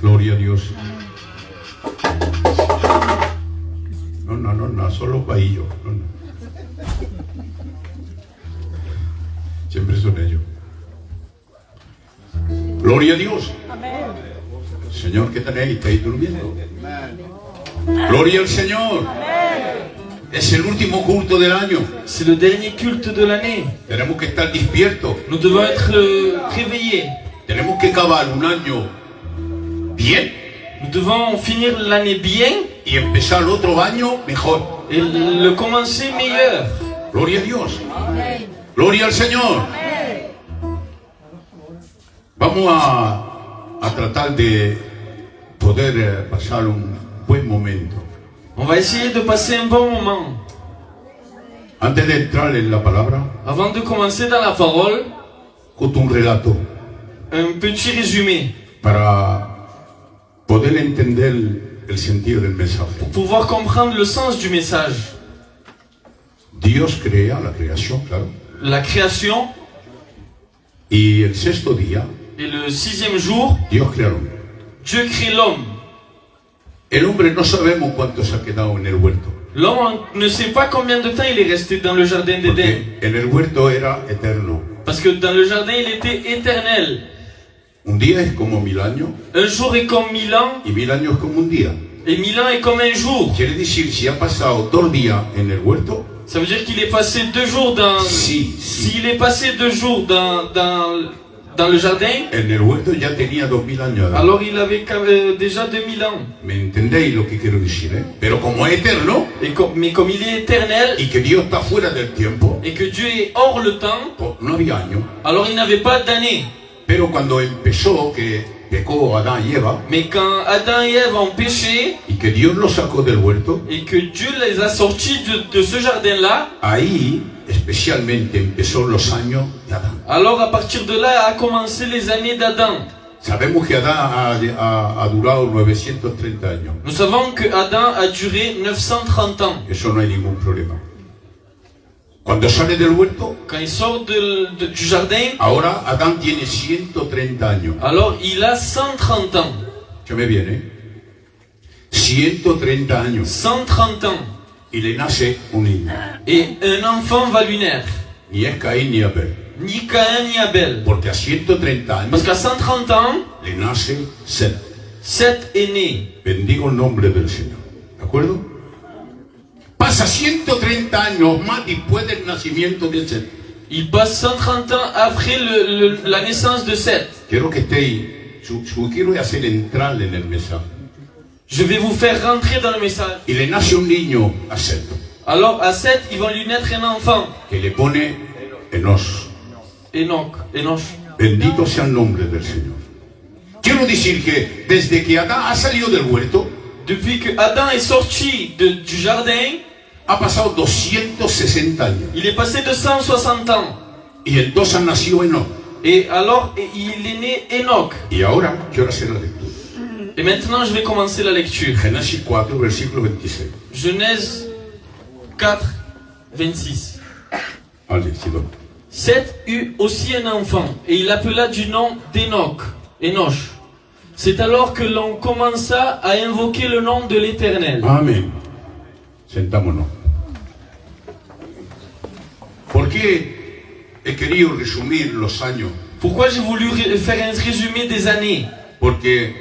Gloria a Dios. No, solo paillo. No. Siempre son ellos. Gloria a Dios. Amén. Señor, ¿qué tenéis? ¿Estáis durmiendo? Gloria al Señor. Es el último culto del año. C'est le dernier culte de l'année. Tenemos que estar despiertos. Nous devons être réveillés. Tenemos que acabar un año bien Nous devons finir l'année bien y empezar el otro año mejor. et le commencer meilleur. Gloria a Dios. Gloria al Señor. Vamos a tratar de poder pasar un buen momento. On va essayer de passer un bon moment. Antes de entrar en la palabra, Avant de commencer dans la parole, justo un relato un petit résumé para poder entender el sentido del mensaje. pour pouvoir comprendre le sens du message. Dios crea la creación, claro. La création, Y el sexto día, et le sixième jour, Dios crea al hombre. Dieu crée l'homme. El hombre no sabemos cuánto se ha quedado en el huerto, L'homme ne sait pas combien de temps il est resté dans le jardin d'Éden. porque en el huerto era eterno. Parce que dans le jardin, il était éternel. Un día es como 1000 años Un jour est comme 1000 ans, y 1000 años es como un día. et 1000 ans est comme un jour. Quiere decir, si ha pasado 2 días en el huerto, Ça veut dire qu'il est passé 2 jours dans... Si. S'il est passé 2 jours dans le jardin, en el huerto ya tenía 2000 años. alors il avait déjà 2000 ans. ¿Me entendéis lo que quiero decir? Pero como es eterno Mais comme il est éternel, y que Dios está fuera del tiempo, et que Dieu est hors le temps, pues no había años. alors il n'avait pas d'année. Pero cuando empezó, que pecó Adán y Eva, Mais quand Adam et Ève ont péché, y que Dios los sacó del huerto, et que Dieu les a sortis de ce jardin-là, ahí especialmente empezó los años de Adán. alors à partir de là a commencé les années d'Adam. Sabemos que Adán ha durado 930 años. Nous savons que Adam a duré 930 ans. Eso no hay ningún problema. Cuando sale del huerto, Quand il sort du jardin, ahora Adán tiene 130 años. alors il a 130 ans. ¿Qué me viene? 130 años. 130 ans. Y le nace un niño. Et un enfant va lui naître. Ni es Caín ni Abel. Ni Caïn ni Abel. Porque a 130 años Parce qu'à 130 ans, le nace Seth. Seth est né. Bendigo el nombre del Señor. ¿De acuerdo? Pasa 130 años más después del nacimiento de Seth. Il passe 130 ans après la naissance de Seth. Quiero que estéis, quiero hacer entrar en el mensaje. Je vais vous faire rentrer dans le message. Y le nace un niño a Seth, Alors à Seth, ils vont lui naître un enfant. que le pone Enos. Enoch. Bendito sea el nombre del Señor. Quiero decir que desde que Adán ha salido del huerto, Depuis que Adam est sorti du jardin, ha pasado 260 años. il est passé de 160 ans. Y entonces nació Enoch. Et alors, il est né Enoch. Y ahora quiero hacer la lectura. Et maintenant, je vais commencer la lecture. Génesis 4, versículo 26. Genèse 4, 26. Allez, c'est bon. Seth eut aussi un enfant, et il l'appela du nom d'Enoch. Enoch. C'est alors que l'on commença à invoquer le nom de l'Éternel. Amén. Sentámonos. ¿Por qué he querido resumir los años? Pourquoi j'ai voulu faire un résumé des années? Porque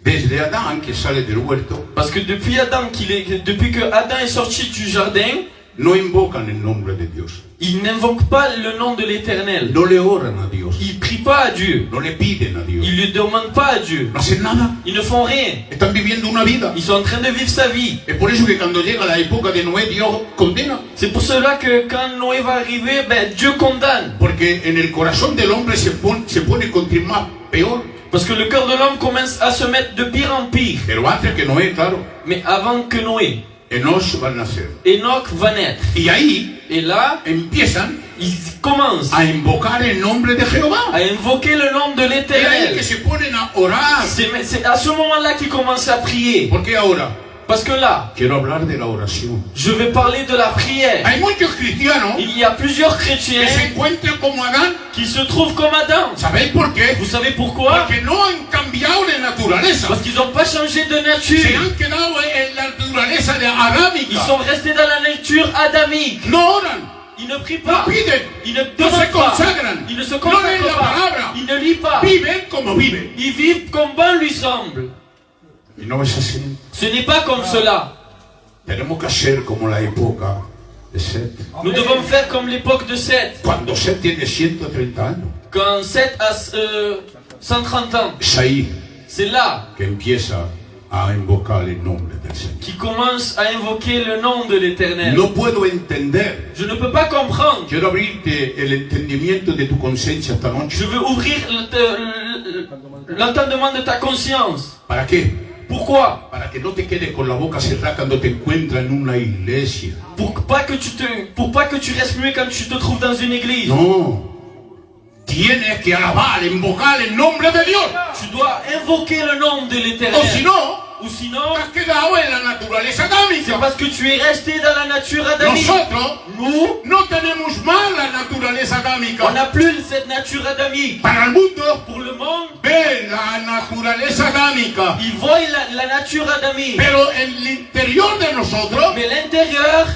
desde Adán que sale del huerto, Parce que depuis que Adam est sorti du jardin, no invocan el nombre de Dios. il n'invoque pas le nom de l'Éternel. No le oran a Dios. Ils prient pas à Dieu. No le piden a Dios. Ils ne lui demandent pas à Dieu. No hacen nada. Ils ne font rien. Están viviendo una vida. Ils sont en train de vivre sa vie. Es por eso que cuando llega la época de Noé, Dios condena. C'est pour cela que quand Noé va arriver, Dieu condamne. Porque en el corazón del hombre se pone contra más peor. Parce que le cœur de l'homme commence à se mettre de pire en pire. Pero antes que Noé, claro, Mais avant que Noé, Enos va a nacer. Enoch va naître. Y ahí Et là, empiezan ils commencent a invocar el nombre de Jehová. à invoquer le nom de Y ahí que l'Éternel. se ponen a orar. C'est à ce moment-là qu'ils commencent à prier. ¿Por qué ahora? Parce que là, quiero hablar de la oración. je vais parler de la prière. Hay muchos cristianos Il y a plusieurs que chrétiens se encuentran como Adán. qui se trouvent comme Adam. ¿Sabéis por qué? Vous savez pourquoi? Porque no han cambiado de naturaleza. Parce qu'ils n'ont pas changé de Se nature. han quedado en la naturaleza de Ils adámica. sont restés dans la nature adamique. No oran, Ils ne prient no pas. piden, Ils ne no se demandent pas. consagran, Ils ne se no leen consacrent la pas. palabra. Ils ne lisent pas. Viven como viven. Ils vivent comme bon lui semble. Y no es así. Ce n'est pas comme cela. Tenemos que hacer como la época de Set. Nous devons faire comme l'époque de Seth. Cuando Set tiene 130 años, Quand Seth a 130 ans, es ahí c'est là que empieza a invocar el nombre del Señor. qu'il commence à invoquer le nom de l'Éternel. No puedo entender. Je ne peux pas comprendre. Quiero abrirte el entendimiento de tu conciencia esta noche. Je veux ouvrir l'entendement de ta conscience. ¿Para qué? Pourquoi? Para que no te quedes con la boca cerrada cuando te encuentras en una iglesia. Pour pas que tu restes muet quand tu te trouves dans une église. No. Tienes que alabar, invocar el nombre de Dios. Tu dois invoquer le nom de l'Éternel. O si no, Ou sinon, te has quedado en la naturaleza c'est adámica. parce que tu es resté dans la nature adamique. Nosotros Nous, no tenemos más la naturaleza on adámica. n'a plus cette nature adamique. Para el mundo, Pour le monde, ve la naturaleza adámica. ils voient la nature adamique. Pero en el interior de nosotros Mais l'intérieur,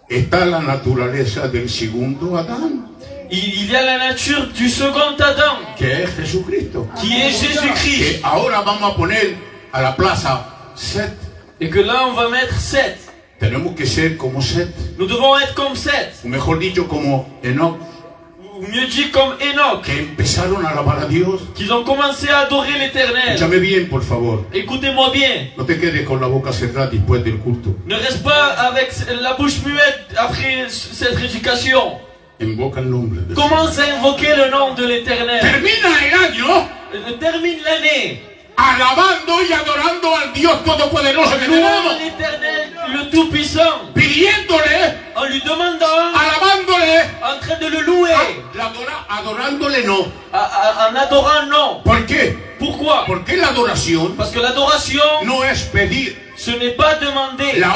está la naturaleza del segundo Adán, il y a la nature du second Adam, que es Jesucristo. qui est Jésus-Christ. Que ahora vamos a poner a la plaza Set. Et que là, on va mettre Seth. Tenemos que ser como Set. Nous devons être comme Seth. O mejor dicho, como Enoch, Ou mieux dit, comme Enoch. que empezaron a alabar a Dios. Qu'ils ont commencé à adorer l'Éternel. Escúchame bien, por favor. Écoutez-moi bien. No te quedes con la boca cerrada después del culto. Ne reste pas avec la bouche muette après cette prédication. Invoca el nombre de Dios. Commence à invoquer le nom de l'Éternel. Termina el año Termine l'année. alabando y adorando al Dios Todopoderoso que Louons tenemos. l'Éternel, le Tout-Puissant. Pidiéndole, En lui demandant, alabándole, en train de le louer. adorándole no. En adorant, non. ¿Por qué? Pourquoi? Porque la adoración Parce que l'adoration, no es pedir. ce n'est pas demander. La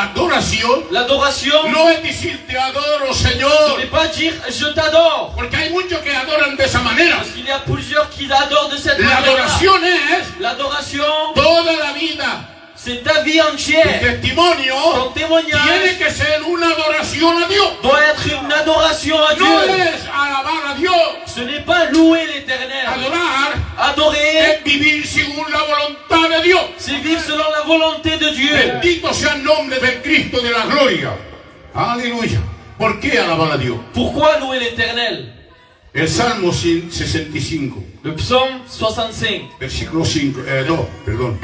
adoración L'adoration, no es decir te adoro, ce Señor. n'est pas dire je t'adore. Porque hay muchos que adoran de esa manera. Parce qu'il y a plusieurs qui adorent de cette La manière. adoración es L'adoration, toda la vida. c'est ta vie Tu entière. testimonio Ton témoignage tiene que ser una adoración a Dios. doit être une adoration à No Dieu. es alabar a Dios. Ce n'est pas louer l'Éternel. Adorar Adorer, es vivir según la voluntad de Dios. c'est vivre selon la volonté de Dieu. Bendito sea el nombre del Cristo de la gloria. Aleluya. ¿Por qué alabar a Dios? Pourquoi louer l'Éternel? El Salmo 65, Le psaume 65, versículo 5, 2, perdón.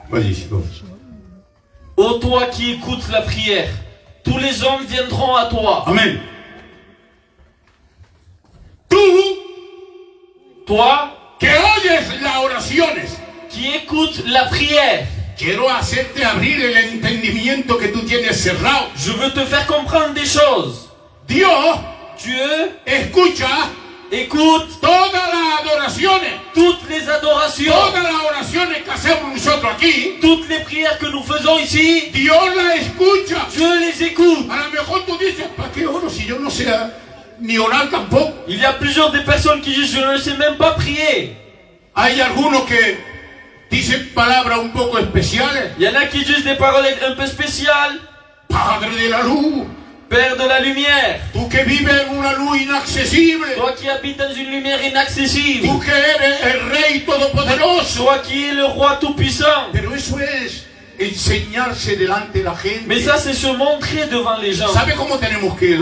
Vas-y, 2. ô toi qui écoutes la prière, tous les hommes viendront à toi. Amén. Tú Toi que oyes las oraciones, qui écoutes la prière, quiero hacerte abrir el entendimiento que tú tienes cerrado. je veux te faire comprendre des choses. Dios Dieu escucha écoute todas las adoraciones, toutes les adorations, todas las oraciones que hacemos nosotros aquí. toutes les prières que nous faisons ici. Dios las escucha. Dieu les écoute. A lo mejor tú dices, ¿para qué oro si yo no sé ni orar tampoco? Il y a plusieurs des personnes qui disent je ne sais même pas prier. Hay algunos que dicen palabras un poco especiales. Il y en a qui disent des paroles un peu spéciales. Padre de la luz, Père de la lumière, tú que vives en una luz inaccesible, toi qui habites dans une lumière inaccessible, tú que eres el Rey Todopoderoso. toi qui es le roi tout-puissant. Pero eso es enseñarse delante de la gente. Mais ça c'est se montrer devant les gens. ¿Sabe cómo tenemos que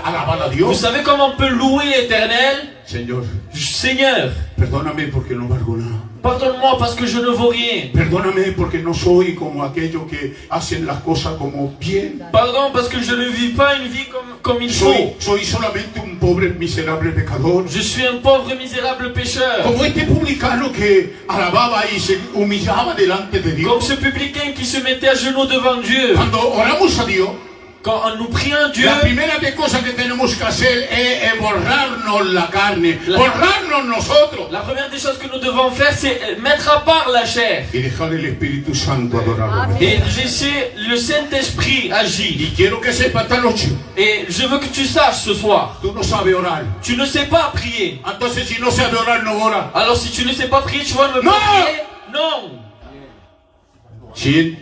alabar a Vous Dios? savez comment on peut louer l'Éternel? Señor, Seigneur, perdóname porque no valgo nada. pardonne-moi parce que je ne vaux rien. Perdóname porque no soy como aquellos que hacen las cosas como bien. Pardon parce que je ne vis pas une vie comme il faut. Soy solamente un pobre miserable pecador. Je suis un pauvre misérable pécheur. Como este publicano que alababa y se humillaba delante de Comme Dios. ce publicain qui se mettait à genoux devant Dieu. Cuando oramos a Dios, quand en nous priant à Dieu, la primera de cosas que tenemos que hacer es borrarnos la carne, borrarnos nosotros la première des choses que nous devons faire, c'est mettre à part la chair y dejar el Espíritu Santo adorar. et laisser le Saint-Esprit agir. Y quiero que sepas esta noche, Et je veux que tu saches ce soir, tú no sabes orar. tu ne sais pas prier. Entonces si no sabes orar, no ora. Alors si tu ne sais pas prier, tu vas me Non! prier? Non.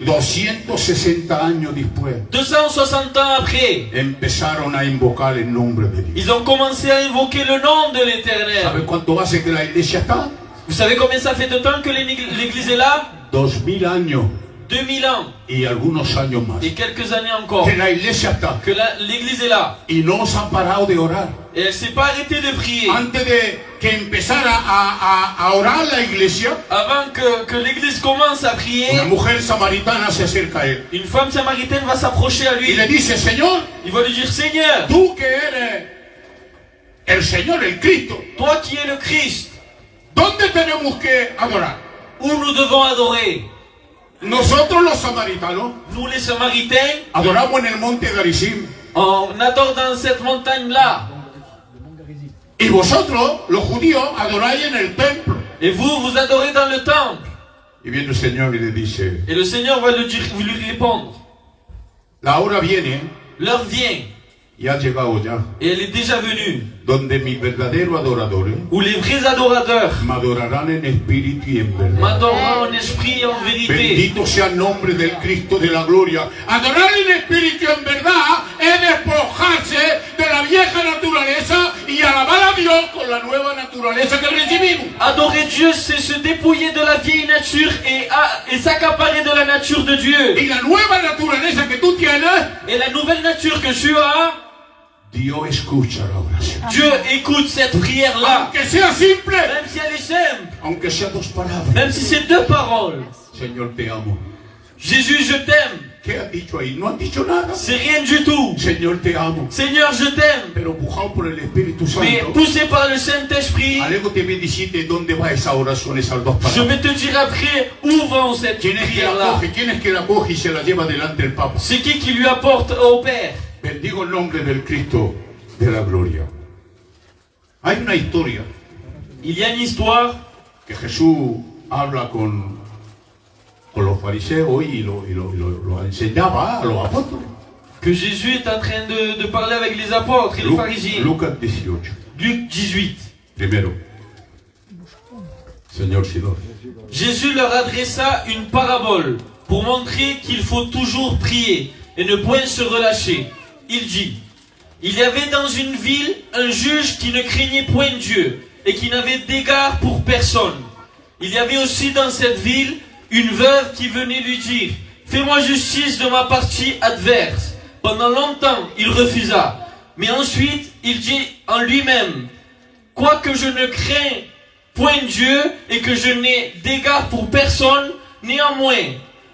260 años después 260 ans après, empezaron a invocar el nombre de Dios. ils ont commencé à invoquer le nom de l'Éternel. ¿Sabes cuánto hace que la iglesia está? Vous savez combien ça fait de temps que l'Église est là? 2000 años 2000 ans y algunos años más. et quelques années encore. Que la iglesia está Que l'Église est là. y no se han parado de orar. Et elle ne s'est pas arrêtée de prier. Antes de que empezara a orar la iglesia, Avant que l'Église commence à prier, una mujer samaritana se acerca a él une femme samaritaine va s'approcher à y lui. le dice: Señor, Il va lui dire, Seigneur, tú que eres el Señor, el Cristo, toi qui es le Christ, ¿dónde tenemos que adorar? où nous devons adorer? Nosotros los samaritanos Nous les Samaritains, adoramos en el monte Garizim. on adore dans cette montagne-là. Y vosotros, los judíos, adoráis en el templo. Et vous, vous adorez dans le temple. Y viene el Señor y le dice: Et le Seigneur va lui répondre, la hora viene l'heure vient, y ha llegado ya, et elle est déjà venue, donde mis verdaderos adoradores où les vrais adorateurs me adorarán en espíritu y en verdad. m'adoreront en esprit et en vérité. Bendito sea el nombre del Cristo de la gloria. Adorar en espíritu y en verdad es despojarse de la vieja naturaleza y alabar a Dios con la nueva naturaleza que recibimos. Adorer Dieu, c'est se dépouiller de la vieille nature et s'accaparer de la nature de Dieu. Y la nueva naturaleza que tú tienes, Et la nouvelle nature que tu as, Dios escucha la oración. Dieu écoute cette prière-là. Aunque sea simple, Même si elle est simple, aunque sea dos palabras. même si c'est deux paroles. Señor, te amo. Jésus, je t'aime. ¿Qué has dicho ahí? No has dicho nada. C'est rien du tout. Señor, te amo. Seigneur, je t'aime. Pero empujado por el Espíritu Mais Santo. poussé par le Saint-Esprit, Alego te voy a decirte dónde va esa oración, esas dos je palabras. vais te dire après où vont cette ¿Quién es que la prière-là. coge? ¿Quién es que la coge y se la lleva delante del Papa? C'est qui lui apporte au Père? Bendigo el nombre del Cristo de la gloria. Hay una historia Il y a une histoire que Jesús habla con los fariseos y lo enseñaba a los apóstoles. que Jésus est en train de parler avec les apôtres et les pharisiens. Lucas 18. Luc 18. Primero. Señor Sidón. Jésus leur adressa une parabole pour montrer qu'il faut toujours prier et ne point se relâcher. Il dit: il y avait dans une ville un juge qui ne craignait point Dieu et qui n'avait d'égard pour personne. Il y avait aussi dans cette ville une veuve qui venait lui dire: fais-moi justice de ma partie adverse. Pendant longtemps, il refusa. Mais ensuite, il dit en lui-même: quoique je ne crains point Dieu et que je n'ai d'égard pour personne, néanmoins,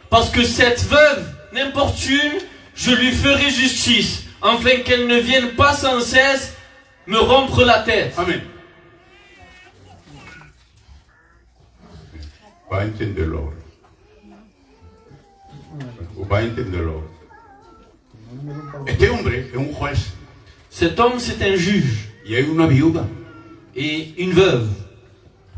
parce que cette veuve n'importune, je lui ferai justice, afin qu'elle ne vienne pas sans cesse me rompre la tête. Amén. Va a entenderlo. Va a entenderlo. Este hombre es un juez Cet homme, c'est un juge y hay una viuda et une veuve.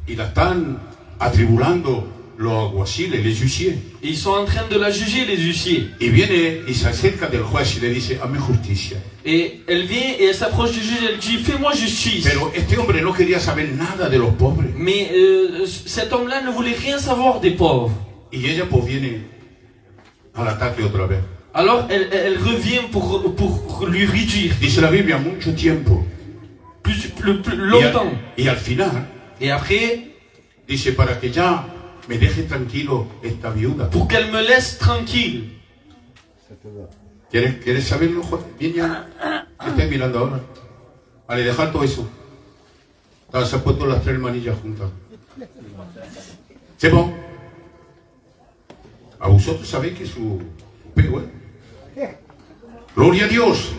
y la están atribulando los alguaciles, les huissiers. Et ils sont en train de la juger, les huissiers. Y viene y se acerca del juez y le dice: hazme justicia. Et elle vient et elle s'approche du juge et elle dit: fais-moi justice. Pero este hombre no quería saber nada de los pobres. Mais cet homme-là ne voulait rien savoir des pauvres. Y ella pues viene al ataque otra vez. Alors elle revient pour lui réduire Dice la Biblia, mucho tiempo. plus longtemps. Y al final Et après, dice: para que ya me deje tranquilo esta viuda. pour qu'elle me laisse tranquille. ¿Quieres saberlo, juez? Bien, ya. ¿Qué estás mirando ahora? Vale, dejar todo eso. Se han puesto las tres manillas juntas. ¿Se va? A vosotros sabéis que su pego, ¿eh? Gloria a Dios.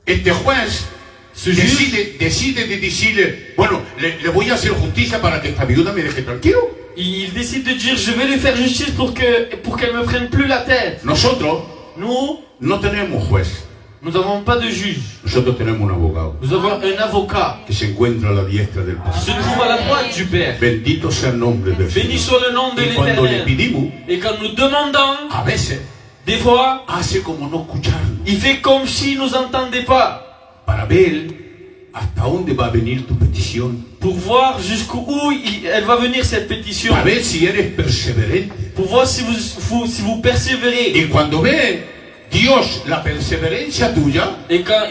Este juez Ce juge, decide de decirle: bueno, le voy a hacer justicia para que esta viuda me deje tranquilo. il décide de dire: je vais lui faire justice pour qu'elle me prenne plus la tête. Nosotros Nous, no tenemos juez, nous n'avons pas de juge. nosotros tenemos un abogado Nous avons un avocat que se encuentra a la diestra del qui Padre. se trouve à la droite du Père. Bendito sea el nombre del Béni Señor. soit le nom de Y cuando le l'Éternel. pedimos, Et quand nous demandons, a veces des fois, hace como no escucharnos, il fait comme s'il nous entendait pas. para ver hasta dónde va a venir tu petición, Pour voir jusqu'où elle va venir cette pétition. para ver si eres perseverante. Pour voir si vous persévérez. Y cuando ve Dios la perseverancia tuya, Et quand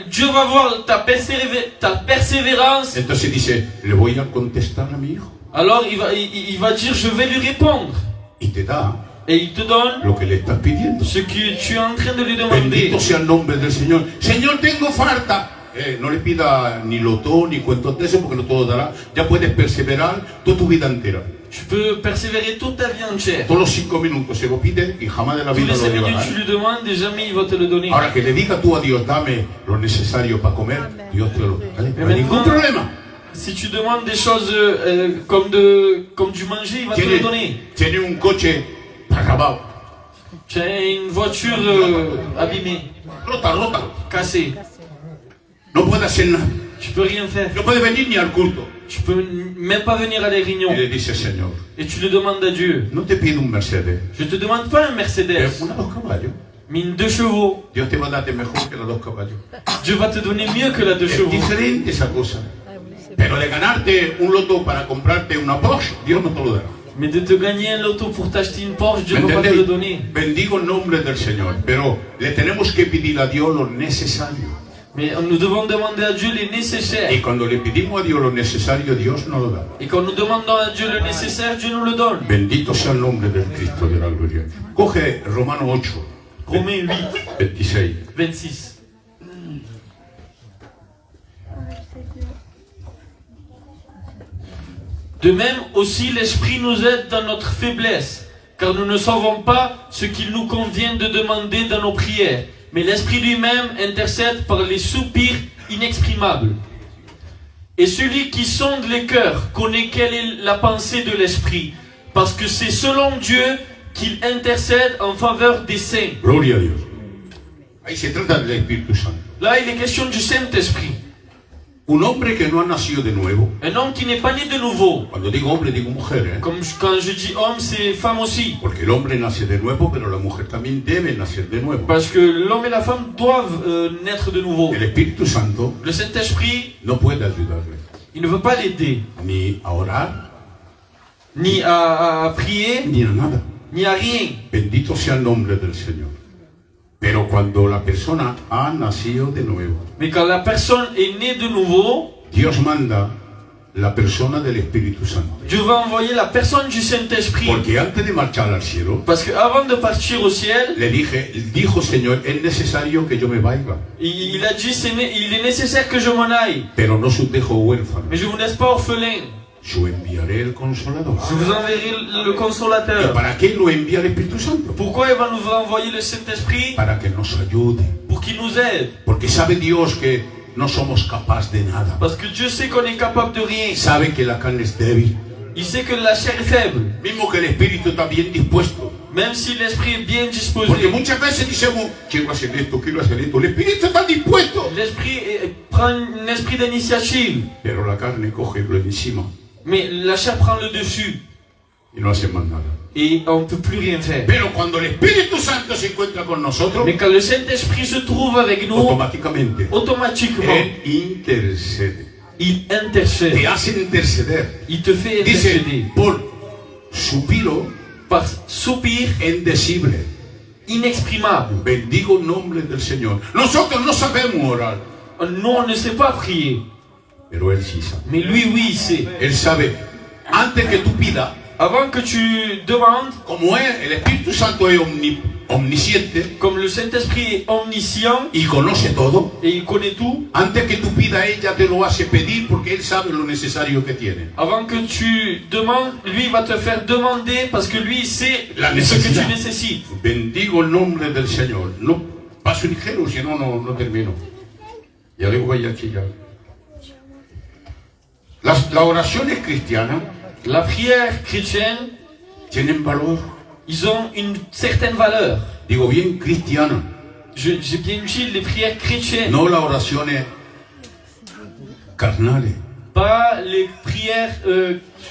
Dieu va voir ta persévérance, entonces dice, le voy a contestar a mi hijo. alors il va dire je vais lui répondre. Y te da Et il te donne lo que le estás pidiendo. ce que tu es en train de lui demander. Bendito sea el nombre del Señor. Señor, tengo falta. No le pida ni loto ni cuentos de eso porque no todo dará. Ya puedes perseverar toda tu vida entera. Tu peux persévérer toute ta vie entière. Todos los 5 minutos se lo pide y jamás de la Tous vida les lo 5 minutes llevará. tu lui demandes et jamais il va te le donner. Ahora que le diga tú a Dios, dame lo necesario para comer, Dios te lo da. No hay ningún problema. Si tu demandes des choses comme du manger, il va te le donner. Tiene un coche acabado, Tu as une voiture abîmée, rota. cassée. No puede hacer nada. Tu peux rien faire. No puede venir ni al culto. Tu peux même pas venir à les réunions. Y le dice, Señor, Et tu le demandes à Dieu. no te pido un Mercedes, Je te demande pas un pero Mercedes, una 2 caballos. mais une 2 chevaux. Dios te va a dar mejor que los 2 caballos. Dieu va te donner mieux que la 2 Es chevaux. diferente esa cosa. Pero de ganarte un loto para comprarte una Porsche, Dios no te lo dará. Mais de te gagner un loto pour t'acheter une Porsche, Dieu ¿Me ne va pas te le entendéis? donner. Bendigo el nombre del Señor, pero le tenemos que pedir a Dios lo necesario. Mais nous devons demander à Dieu les nécessaires. Y cuando le pedimos a Dios lo necesario, Dios nos lo da. Et quand nous demandons à Dieu le nécessaire, Dieu nous le donne. Bendito sea el nombre del Cristo de la gloria. Coge Romano 8, Romains 8, 26. 26. De même aussi l'Esprit nous aide dans notre faiblesse, car nous ne savons pas ce qu'il nous convient de demander dans nos prières, mais l'Esprit lui-même intercède par les soupirs inexprimables. Et celui qui sonde les cœurs connaît quelle est la pensée de l'Esprit, parce que c'est selon Dieu qu'il intercède en faveur des saints. Gloria a Dios. Ahí se trata del Espíritu Santo. Là, il est question du Saint-Esprit. Un hombre que no ha nacido de nuevo. Un homme qui n'est pas né de nouveau. Cuando digo hombre, digo mujer. Comme quand je dis homme, c'est femme aussi. Porque el hombre nace de nuevo, pero la mujer también debe nacer de nuevo. Parce que l'homme et la femme doivent naître de nouveau. El Espíritu Santo Le Saint-Esprit, no puede ayudarle il ne veut pas l'aider, ni a orar, ni à prier, ni a nada. ni à rien. Bendito sea el nombre del Señor. Pero cuando la persona ha nacido de nuevo, Mais quand la personne est née de nouveau, Dios manda la persona del Espíritu Santo. Dieu va envoyer la personne du Saint-Esprit. Porque antes de marchar al cielo, Parce qu'avant de partir au ciel, dijo Señor, es necesario que yo me vaya, il a dit il est nécessaire que je m'en aille. pero no os dejo huérfano. Mais je ne vous laisse pas orphelin. Yo enviaré el Consolador. Je vous enverrai le ¿Y Consolateur. para qué lo envía el Espíritu Santo? Pourquoi il va nous envoyer le Saint-Esprit? Para que nos ayude. Pour qu'il nous aide. Porque sabe Dios que no somos capaces de nada. Parce que Dieu sait qu'on est capable de rien. Sabe que la carne es débil. Il sait que la chair est faible. Mismo que el Espíritu está bien dispuesto. Même si l'esprit est bien disposé. Porque muchas veces decimos, quiero hacer esto, quiero hacer esto. El Espíritu está dispuesto. L'esprit prend un esprit d'initiative. Pero la carne coge lo encima Mais la chair prend le dessus. y no hace más nada. Et on ne peut plus rien faire. Pero cuando el Espíritu Santo se encuentra con nosotros, Mais quand le Saint-Esprit se trouve avec nous, automáticamente automatiquement, Él intercede. il intercède. Te hace interceder. Il te fait Dice, intercéder. por supiro Par soupir indecible. inexprimable. Bendigo el nombre del Señor. Nosotros no sabemos orar, Nous, on ne sait pas prier. pero Él sí sabe. Mais lui, oui, il sait. Él sabe, antes que tú pidas, Avant que tu demandes, como es, el Espíritu Santo es omnisciente comme le Saint-Esprit est omniscient y conoce todo, et il connaît tout, antes que tú pidas, ella te lo hace pedir porque Él sabe lo necesario que tiene. avant que tu demandes, lui va te faire demander parce que lui il sait La ce que necesidad. tu nécessites. Bendigo el nombre del Señor. No paso ligero, si no, no termino. Ya le voy a chillar. Las oraciones cristianas La prière chrétienne tienen valor. ils ont une certaine valeur. Digo bien cristiana, J'ai bien dit les prières chrétiennes, no las oraciones carnales pas les prières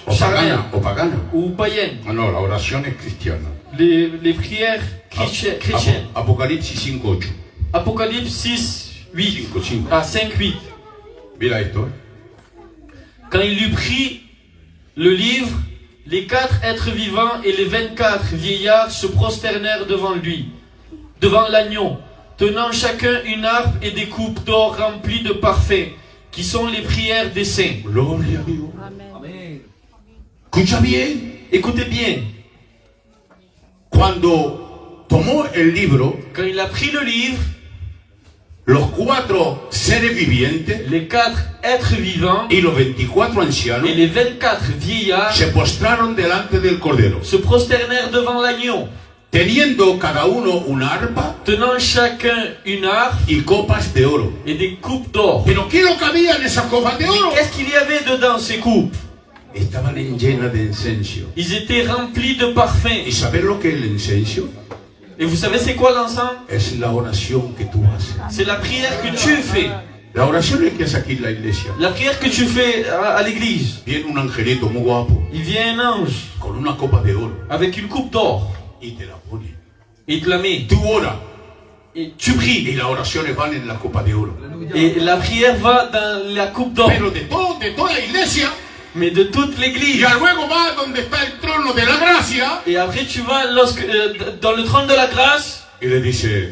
charnelles o paganas. ou païennes. Ah, no, las oraciones cristianas. Les prières chrétiennes. Apocalipsis 5:8. Apocalypse 6, 8. 5:5. Ah, 5, 8. Mira esto. Quand il eut pris le livre, les 4 êtres vivants et les 24 vieillards se prosternèrent devant lui, devant l'agneau, tenant chacun une harpe et des coupes d'or remplies de parfums, qui sont les prières des saints. Gloria a Dios. Amén. Escucha bien. Écoutez bien, Cuando tomó el libro, quand il a pris le livre, los 4 seres vivientes les 4 êtres vivants y los 24 ancianos et les 24 vieillards se postraron delante del Cordero, se prosternèrent devant l'agneau, teniendo cada uno una arpa tenant chacun une harpe y copas de oro. et des coupes d'or. Pero ¿qué lo cabía en esas copas de Mais oro? qu'est-ce qu'il y avait dedans ces coupes? Estaban llenas de incenso. Ils étaient remplis de parfums. ¿Y saber lo que es el incenso? Et vous savez c'est quoi l'encens? Es la oración que tú haces. C'est la prière que tu fais. La oración que hace aquí en la iglesia. La prière que tu fais à l'église. Viene un angelito muy guapo Il vient un ange con una copa de oro avec une coupe d'or y te la pone. et il te la met. Tú oras Et tu pries. y las oraciones van en la copa de oro. Et la prière va dans la coupe d'or. Pero de toda la iglesia, Mais de toute y l'église. luego va donde está el trono de la gracia Et après tu vas dans le trône de la grâce. y le dice,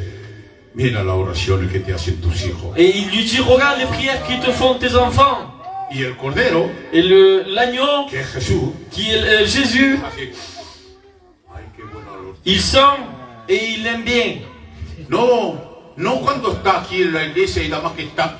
mira las oraciones que te hacen tus hijos. Et il lui dit regarde les prières qui te font tes enfants. Y el Cordero, Et l'agneau que es Jesús, qui est Jésus, así, ay, qué buen olor. il sent et il aime bien. No cuando está aquí en la iglesia y nada más que está.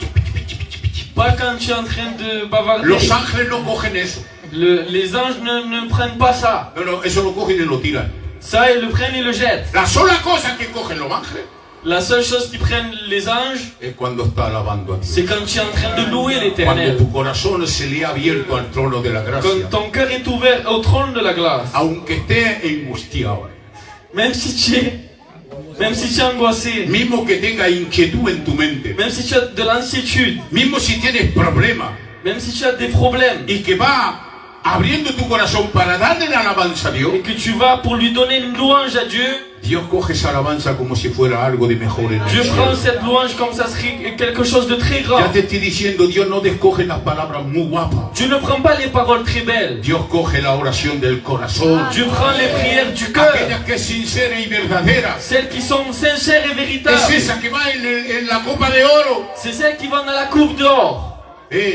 Pas quand tu es en train de bavarder. Los ángeles no cogen eso. Les anges ne prennent pas ça. No, eso lo cogen y lo tiran. Ça, ils le prennent et le jettent. La sola cosa que cogen los ángeles La seule chose qu'ils prennent les anges, es cuando está alabando a Dios. c'est quand tu es en train de louer Cuando l'Éternel. tu corazón se le ha abierto al trono de la gracia. Quand ton cœur est ouvert au trône de la grâce. Aunque esté angustiado, Même si tu es angoissé, mismo que tenga inquietud en tu mente, même si tu as de l'anxiétude, mismo si tienes problemas même si tu as des problèmes, y que va abriendo tu corazón para darle la alabanza a Dios, et que tu vas pour lui donner une louange à Dieu, Dios coge esa alabanza como si fuera algo de mejor en el Dieu cielo. prend cette louange comme ça serait quelque chose de très grand. Ya te estoy diciendo, Dios no escoge las palabras muy guapas. Dieu ne prend pas les paroles très belles. Dios coge la oración del corazón, Dieu prend les prières du cœur, aquella que es sincera y verdadera. celles qui sont sincères et Es véritables. esa que va en la copa de oro. C'est celles qui vont dans la coupe d'or.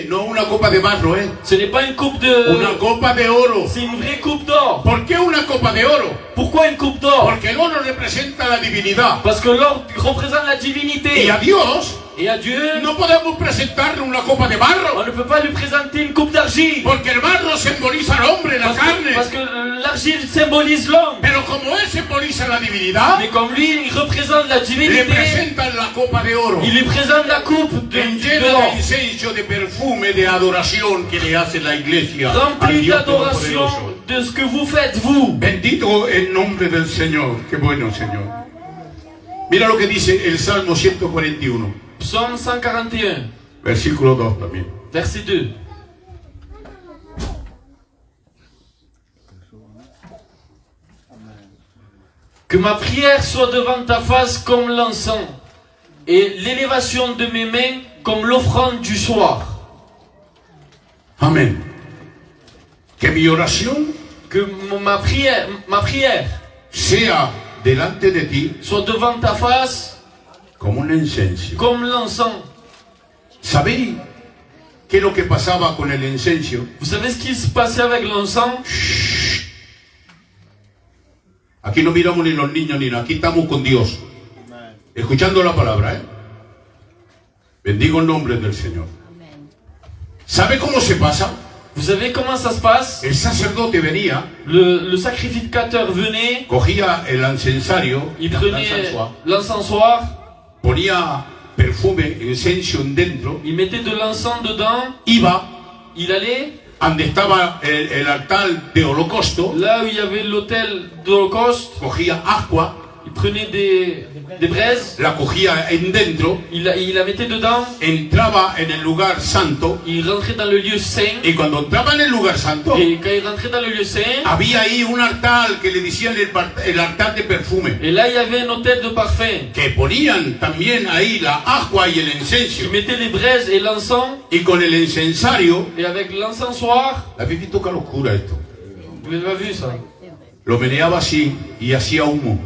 No una copa de barro, Ce n'est pas une coupe Una de... copa de oro. C'est une vraie coupe d'or. ¿Por qué una copa de oro? Pourquoi une coupe d'or? Porque el oro representa la divinidad. Parce que l'or représente la Y divinité. a Dios Et à Dieu, no podemos presentarle una copa de barro. on ne peut pas lui présenter une coupe d'argile. Porque el barro simboliza al hombre, la Parce carne. que l'argile symbolise l'homme. Pero como él simboliza la divinidad, Mais comme lui, il représente la le divinité, presentan la copa de oro. il lui présente la coupe Llena d'or. de incienso, de perfume, de adoración que le hace la iglesia al Rempli Dios d'adoration Todopoderoso. de ce que vous faites, vous. Bendito el nombre del Señor. Qué bueno, Señor. Mira lo que dice el Salmo 141, Psaume 141, versículo 2 también. verset 2. Que ma prière soit devant ta face comme l'encens, et l'élévation de mes mains comme l'offrande du soir. Amén. Que mi oración Que ma prière sea delante de ti soit devant ta face como un incenso. comme l'encens. ¿Sabéis qué es lo que pasaba con el incenso? Vous savez ce qui se passait avec l'encens? Aquí no miramos ni los niños ni nada, aquí estamos con Dios, escuchando la palabra, ¿eh? Bendigo el nombre del Señor. ¿Sabe cómo se pasa? Vous savez comment ça se passe? El sacerdote venía, Le sacrificateur venait, cogía el incensario, il prenait l'encensoir, l'encensoir, ponía perfume, incenso dentro, il mettait de l'encens dedans, iba, il allait, donde estaba el altar de holocausto, là où il y avait l'autel d'Holocauste, cogía agua, il prenait des braises, la cogía en dentro, il la mettait dedans, entraba en el lugar santo, il rentrait dans le lieu saint, y cuando entraba en el lugar santo, et quand il rentrait dans le lieu saint, había ahí un altar que le decían el altar de perfume, et là il y avait un autel de parfum, que ponían también ahí la agua y el qui incenso, mettait les braises et l'encens, y con el incensario, et avec l'encensoir, ¿habéis visto qué locura esto? vous l'avez pas vu ça? Lo meneaba así y hacía humo,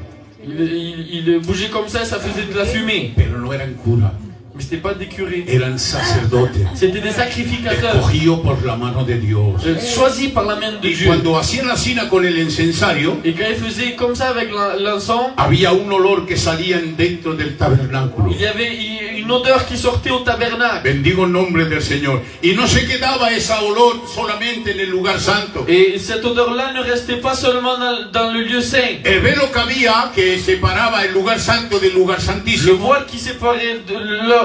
Il bougeait comme ça faisait de la fumée. pero no eran curas, Mais c'était pas des curés. eran sacerdotes, C'était des sacrificateurs. escogidos por la mano de Dios. Choisis par la main de Y Dieu. cuando hacían la cena con el incensario, Et quand il faisait comme ça avec l'encens, había un olor que salía dentro del tabernáculo. il y avait une odeur qui sortait au tabernacle. Bendigo el nombre del Señor. Y no se quedaba esa olor solamente en el lugar santo. Et cette odeur-là ne restait pas seulement dans le lieu saint. El velo que había que separaba el lugar santo del lugar Le santísimo voile qui séparait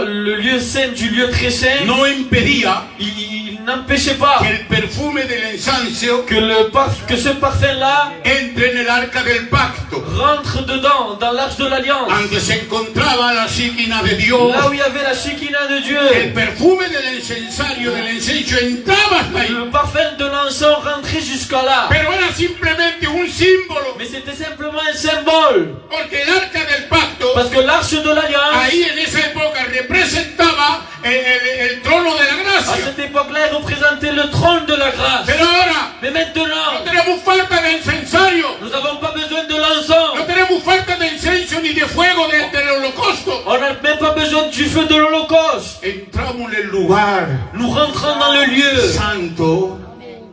le lieu saint du lieu très saint, no impedía il n'empêchait pas que el perfume del incenso que ce parfum-là entre en el arca del pacto, rentre dedans, dans l'arche de l'alliance. donde se encontraba la síquina de Dios. Là où il y avait la Shekinah de Dieu. El perfume del incensario, del incenso, entraba hasta ahí. Le parfum de l'encens rentrait jusqu'à là. Pero era simplemente un símbolo, Mais c'était simplement un symbole. porque el arca del pacto, Parce que l'arche de l'alliance, ahí en esa época representaba el trono de la à gracia. cette époque-là, elle représentait le trône de la grâce. Pero ahora Mais maintenant, no tenemos falta de incensario, nous n'avons pas besoin de l'encens. no tenemos falta de incenso ni de fuego del holocausto. On n'a même pas besoin du feu de l'Holocauste. Entramos en el lugar Nous rentrons dans le lieu santo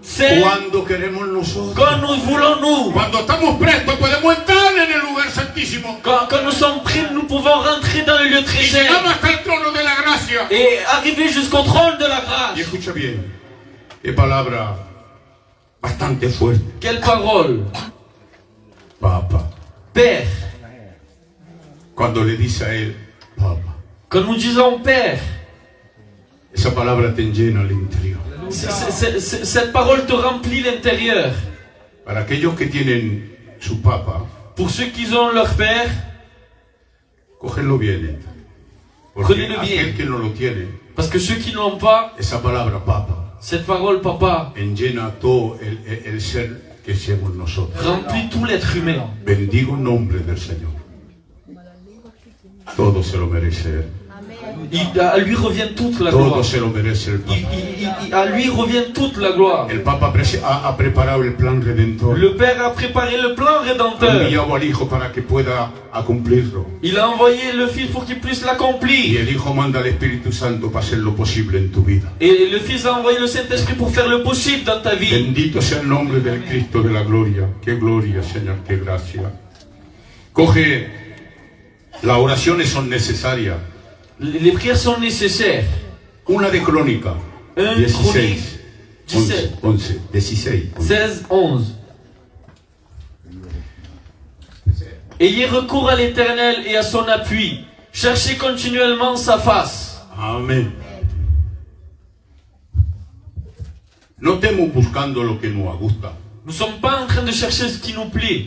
saint cuando queremos nosotros. quand nous voulons nous. Cuando estamos prestos podemos entrar en el lugar santísimo Quand nous sommes prêts, nous pouvons rentrer dans le lieu très y saint llegamos hasta el trono de la gracia. et arriver jusqu'au trône de la Y grâce. escucha bien, qué palabra bastante fuerte. Quelle parole, Papa. Père. Cuando le dice a él, Papa, Quand nous disons Père, esa palabra te llena al interior. cette parole te remplit l'intérieur. Para aquellos que tienen su papa, Pour ceux qui ont leur Père, cógenlo bien. Porque Prenez-le bien. aquel que no lo tiene, parce que ceux qui n'ont pas, esa palabra papa, cette parole Papa llena todo el ser que somos nosotros. remplit tout l'être humain. Bendigo el nombre del Señor. Todo se lo merece Él. À lui revient toute la gloire. Todo se lo merece el Papa. À lui revient toute la gloire. El Papa ha preparado el plan redentor. Le Père a préparé le plan Ha rédempteur. enviado al Hijo para que pueda cumplirlo. Il a envoyé le Fils pour qu'il puisse Y l'accomplir. el Hijo manda al Espíritu Santo para hacer lo posible en tu vida. Et le Fils a envoyé le Saint-Esprit pour faire le possible dans ta vie. Bendito sea el nombre del Cristo de la gloria. Qué gloria, Señor, qué gracia. Coge, las oraciones son necesarias. Les prières sont nécessaires. Una de Crónica, 16, 11, 16. 16, 11. Ayez recours à l'Éternel et à son appui. Cherchez continuellement sa face. Amén. No estemos buscando lo que nos gusta. Nous ne sommes pas en train de chercher ce qui nous plaît.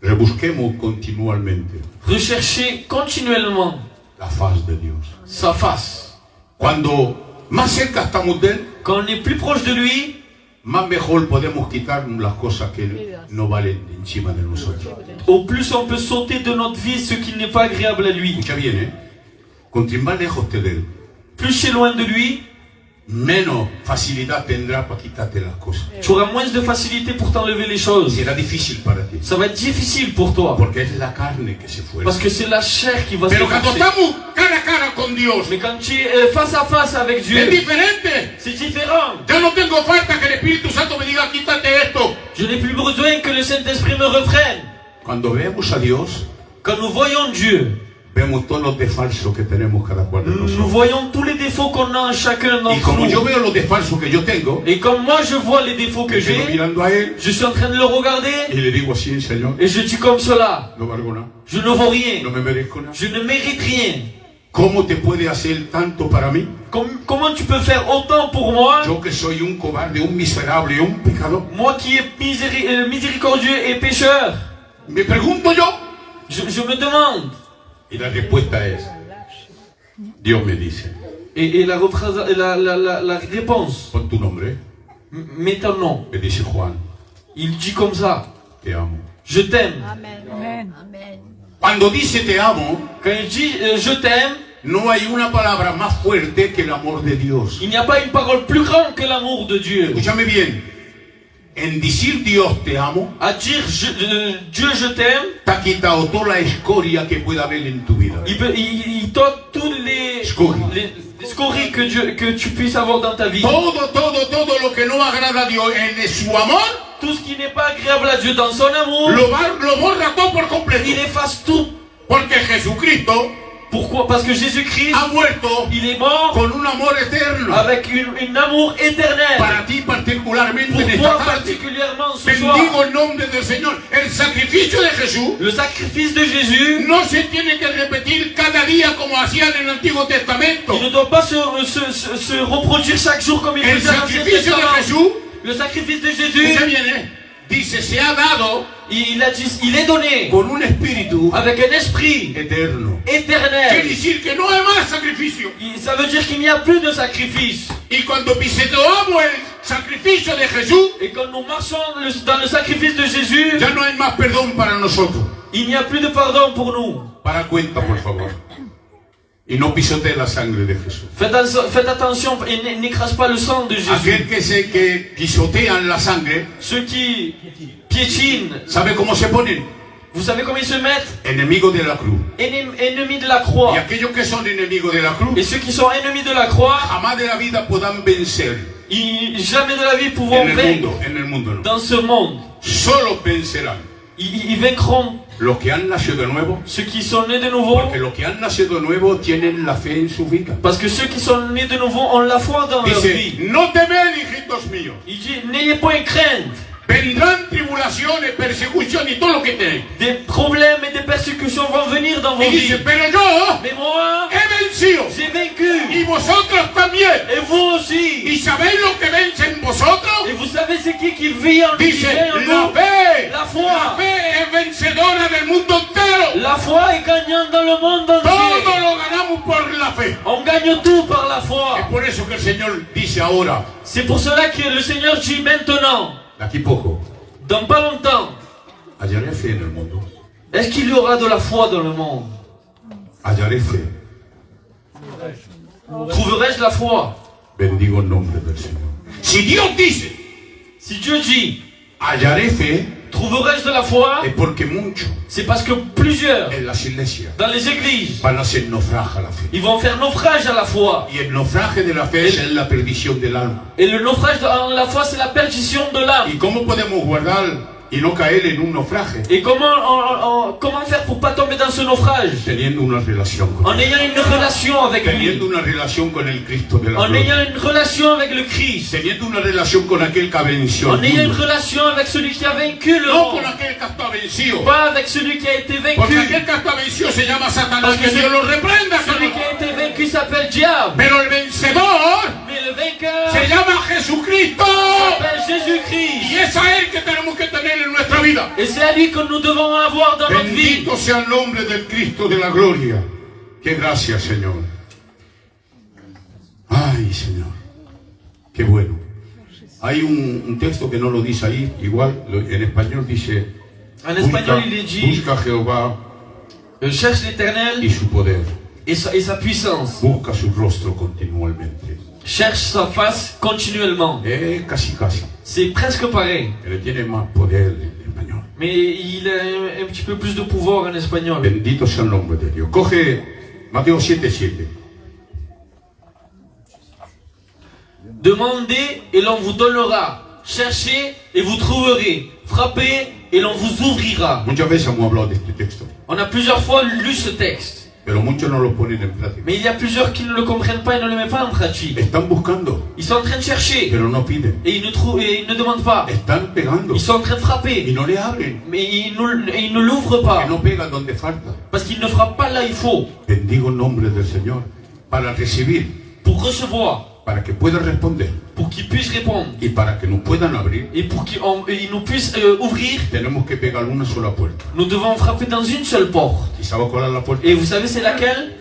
Rebusquemos continuamente Recherchez continuellement la faz de Dios. sa face. Cuando más cerca estamos de Él, Quand on est plus proche de lui, más mejor podemos quitar las cosas que no valen encima de nosotros. au plus on peut sauter de notre vie ce qui n'est pas agréable à lui. Escucha bien, ¿eh? Cuanto más lejos esté de Él, Plus c'est loin de lui, menos facilidad tendrá para quitarte las cosas. tu auras moins de facilité pour t'enlever les choses. Será difícil para ti, Ça va être difficile pour toi. porque es la carne que se fuera. Parce que c'est la chair qui va se Pero cuando forcer. estamos cara a cara con Dios, Mais quand tu es face à face avec es Dieu, diferente. c'est différent. Ya no tengo falta que el Espíritu Santo me diga, quítate esto. Je n'ai plus besoin que le Saint-Esprit me reprenne. Cuando vemos a Dios, Quand nous voyons Dieu, vemos todos los desfalsos que tenemos cada cual de nous nosotros. voyons tous les défauts qu'on a en chacun Y d'entre como yo nous. veo los desfalsos que yo tengo, Et comme moi je vois les défauts que estoy j'ai, mirando a Él je suis en train de le regarder y le digo así, Señor, et je dis comme cela, no valgo nada, je ne vaux rien, no me merezco nada. je ne mérite rien. ¿Cómo te puede hacer tanto para mí? Comment tu peux faire autant pour moi? Yo que soy un cobarde, un miserable, un pecador. Moi qui est miséricordieux et pécheur. Me pregunto yo. Je me demande. Y la respuesta es, Dios me dice, Et la réponse, pon tu nombre, mets ton nom. me dice Juan, Il dit comme ça, te amo. je t'aime. Amen. Cuando dice te amo, Quand il dit je t'aime, no hay una palabra más fuerte que el amor de Dios. il n'y a pas une parole plus grande que l'amour de Dieu. Escúchame bien, en decir Dios te amo, À dire Dieu je t'aime, te ha quitado toda la escoria que pueda haber en tu vida. il t'ôte tous les scories que tu puisses avoir dans ta vie. Todo lo que no agrada a Dios en su amor, Tout ce qui n'est pas agréable à Dieu dans son amour, lo borra todo por completo. il efface tout. Porque Jesucristo Pourquoi? Parce que Jésus-Christ, ha muerto il est mort con un amor eterno avec un amour éternel. para ti particularmente Pour en esta toi tarde. particulièrement ce soir. Bendigo el nombre del Señor. El sacrificio de Jesús Le sacrifice de Jésus, no se tiene que repetir cada día como hacían en el Antiguo Testamento. il ne doit pas se reproduire chaque jour comme il El faisait dans l'Ancien sacrificio de Testament. Jesús, Le sacrifice de Jésus, escucha bien, dice, se ha dado il a dit, il est donné con un espíritu avec un esprit eterno. Quiere éternel. decir que no hay más sacrificio. Ça veut dire qu'il n'y a plus de sacrifice. Y cuando pisoteamos el sacrificio de Jesús, Et quand nous marchons dans le sacrifice de Jésus, ya no hay más perdón para nosotros. il n'y a plus de pardon pour nous. Para cuenta, por favor. Y no pisotee la sangre de Jesús. Faites attention et n'écrase pas le sang de Jésus. Aquel que pisotean la sangre, Ceux qui piétinent, ¿sabe cómo se ponen? vous savez comment ils se mettent? Enemigos de la cruz. Ennemis de la Y croix. aquellos que son enemigos de la cruz, Et ceux qui sont ennemis de la croix, jamás de la vida puedan vencer jamais de la vie pourront vaincre en el mundo no. dans ce monde. Solo vencerán Ils vaincront los que han nacido de nuevo, ceux qui sont nés de nouveau. porque los que han nacido de nuevo tienen la fe en su vida. Parce que ceux qui sont nés de nouveau ont la foi dans leur Dice, vie. no temed, hijitos míos, Il dit, n'ayez point crainte. vendrán tribulaciones, persecución y todo lo que tenéis. Des problèmes et des persécutions vont venir dans vos Y dice, vies. pero yo Mais moi, he vencido, j'ai vaincu. y vosotros también. Et vous aussi. ¿Y sabéis lo que vence en vosotros? Et vous savez c'est qui vit en Dice, nous? la fe. La foi. La fe es vencedora del mundo entero. La foi est gagnante dans le monde Todo entier. lo ganamos por la fe. On gagne tout par la Es foi. por eso que el Señor dice ahora, C'est pour cela que le Seigneur dit maintenant, de aquí poco, dans pas longtemps, hallaré fe en el mundo. est-ce qu'il y aura de la foi dans le monde? Hallaré fe. Trouverai-je la foi? Bendigo el nombre del Señor. Si Dios dice, Si Dieu dit, hallaré fe, trouverai-je de la foi? es porque muchos C'est parce que plusieurs, en las iglesias dans les églises, van a hacer naufragia a la fe. ils vont faire naufrage à la foi. Y el naufraje de la fe es la perdición del alma. Et le naufrage dans la foi, c'est la perdition de l'âme. ¿Y cómo podemos guardar y no caer en un naufraje? Et comment faire pour pas tomber dans ce naufrage? Teniendo una relación con En Él. ayant une relation avec Teniendo lui. una relación con el Cristo de la En ayant gloria. une relation avec le Christ. Teniendo una relación con aquel que ha vencido En al ayant une mundo. relation avec celui qui a vaincu le No con monde. aquel que está vencido. Pas avec celui qui a été Porque vaincu. aquel que está vencido se llama Satanás. Parce Que que Dios lo reprenda. Celui qui a été vaincu s'appelle diable. Pero el vencedor Mais le vainqueur se llama Jesucristo. s'appelle Y Jésus-Christ. es a Él que tenemos que tener en nuestra vida. Et c'est à lui que nous devons avoir dans notre vie. Bendito sea el nombre del Cristo de la gloria. Qué gracias, Señor. Ay, Señor. Qué bueno. Hay un texto que no lo dice ahí, igual en español dice, En espagnol, il est dit, busca a Jehová cherche l'Éternel y su poder, et sa puissance. busca su rostro continuamente. Cherche sa face continuellement. Casi, casi. C'est presque pareil. Pero tiene más poder en español. Mais il a un petit peu plus de pouvoir en espagnol. Bendito sea el nombre de Dios. Coge Mateo 7:7. Demandez et l'on vous donnera. Cherchez et vous trouverez. Frappez et l'on vous ouvrira. Muchas veces hemos hablado de este texto. On a plusieurs fois lu ce texte. pero muchos no lo ponen en práctica. Mais il y a plusieurs qui ne le comprennent pas et ne le mettent pas en pratique. Están buscando, Ils sont en train de chercher pero no piden. et ils ne trouvent et ils ne demandent pas. Están pegando Ils sont en train de y frapper, no le abren, mais ils ne l'ouvrent que pas no pegan donde falta. parce qu'ils ne frappent pas là il faut. Bendigo el nombre del Señor para recibir, Pour recevoir, para que puedan responder pour qu'ils puissent répondre y para que nos puedan abrir. et pour qu'ils nous puissent ouvrir, Tenemos que pegar una sola puerta. nous devons frapper dans une seule porte. ¿Y sabe cuál es la puerta? Et vous savez c'est laquelle?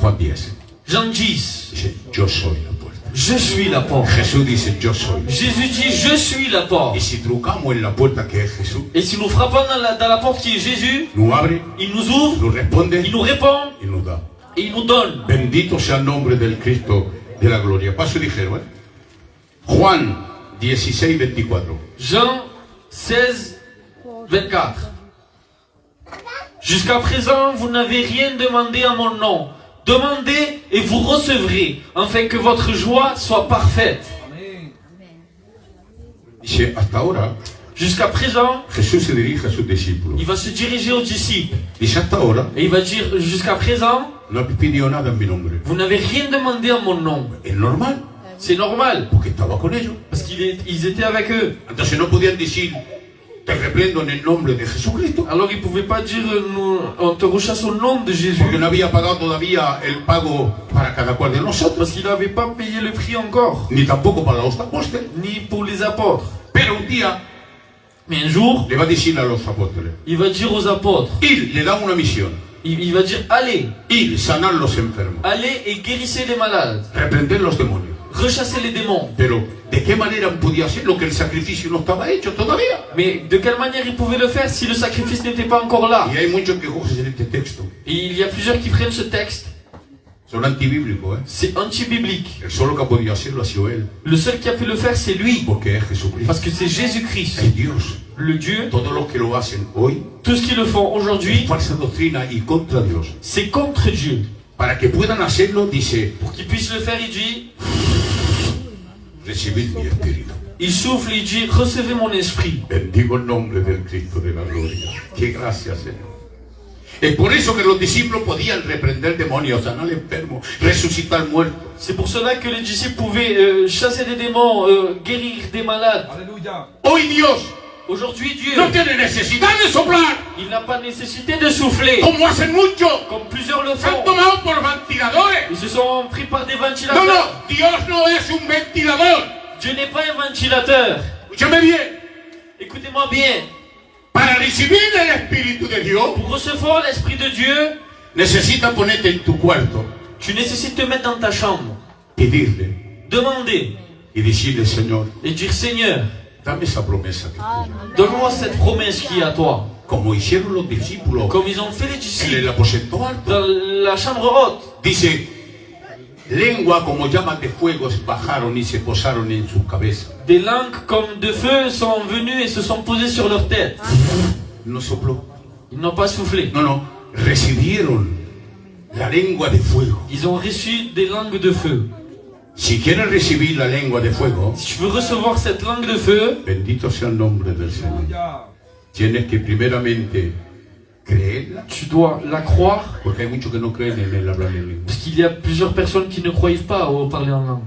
Juan 10 Jean 10. dice, yo soy la puerta. Je suis la porte. Jesús dice, yo soy. Jésus dit je suis la Y porte. si trucamos en la puerta que es Jesús, Et si nous frappons dans la porte qui est Jésus, nos abre, il nous ouvre, nos responde il nous répond y nos da. et il nous donne. Bendito sea el nombre del Cristo de la gloria. Paso ligero, ¿eh? Juan 16, 24. Jean 16, 24. Jusqu'à présent, vous n'avez rien demandé à mon nom. Demandez et vous recevrez, afin que votre joie soit parfaite. Dice, hasta ahora, Jusqu'à présent, Jesús se dirige a sus discípulos. il va se diriger aux disciples. Dice, hasta ahora, Et il va dire, jusqu'à présent, no habéis pedido nada en mi nombre. vous n'avez rien demandé à mon nom. Es normal, C'est normal, porque estaba con ellos. parce qu'ils étaient avec eux. Entonces no podían decir, te reprendo en el nombre de Jesucristo, Alors ils ne pouvaient pas dire, on te rechasse au nom de Jésus. porque no había pagado todavía el pago para cada cual de nosotros, Parce qu'il n'avait pas payé le prix encore, ni tampoco para los apóstoles. ni pour les apôtres. Pero un día Mais un jour, le va a decir a los apóstoles, il va dire aux apôtres, ir, le da una misión, il va dire, allez, ir, sanar los enfermos, allez et guérissez les malades, reprender los demonios. rechassez les démons. Pero, ¿de qué manera podía hacerlo que el sacrificio no estaba hecho todavía? Mais de quelle manière ils pouvaient le faire si le sacrifice n'était pas encore là? Y hay muchos que cogen este texto, Et il y a plusieurs qui prennent ce texte. son antibíblicos, ¿eh? C'est anti-biblique. El solo que ha podido hacerlo ha sido él, Le seul qui a pu le faire, c'est lui. porque es Jesucristo, Parce que c'est Jésus-Christ, es Dios. le Dieu. Todos los que lo hacen hoy, Tout ce qu'ils le font es aujourd'hui, falsa doctrina y contra Dios. c'est contre Dieu. Para que puedan hacerlo, dice, Pour qu'ils puissent le faire, il dit, recibid mi espíritu. il souffle, il dit, recevez mon esprit. Bendigo el nombre del Cristo de la gloria. Qué gracias, Señor. Es por eso que los discípulos podían reprender demonios, sanar enfermos, resucitar muertos. C'est pour cela que les disciples pouvaient chasser des démons, guérir des malades. Alléluia. Hoy Dios Aujourd'hui, Dieu, no tiene necesidad de soplar, il n'a pas nécessité de souffler, como hacen muchos. comme plusieurs le Se han font. tomado por ventiladores. Ils se sont pris par des No, ventilateurs. no, Dios no es un ventilador. Dieu n'est pas un ventilateur. Escúchame bien. Écoutez-moi bien. Para recibir el Espíritu de Dios, Pour recevoir l'Esprit de Dieu, necesitas ponerte en tu cuarto, tu nécessites te mettre dans ta chambre, pedirle demander y decirle, Señor, et dire Seigneur, dame esa promesa que tienes. donne-moi cette promesse qui est à toi. Como hicieron los discípulos Comme ils ont fait les en el disciples aposento alto. dans la chambre haute. Dice, lengua como llamas de fuego bajaron y se posaron en su cabeza. Des langues comme de feu sont venues et se sont posées sur leur tête. No sopló. Ils n'ont pas soufflé. No, no. Recibieron la lengua de fuego. Ils ont reçu des langues de feu. Si quieres recibir la lengua de fuego, Si tu veux recevoir cette langue de feu, bendito sea el nombre del Señor. Alléluia. Tienes que primeramente creerla, tu dois la croire, porque hay muchos que no creen en el hablar en lengua. parce qu'il y a plusieurs personnes qui ne croient pas au parler en langue.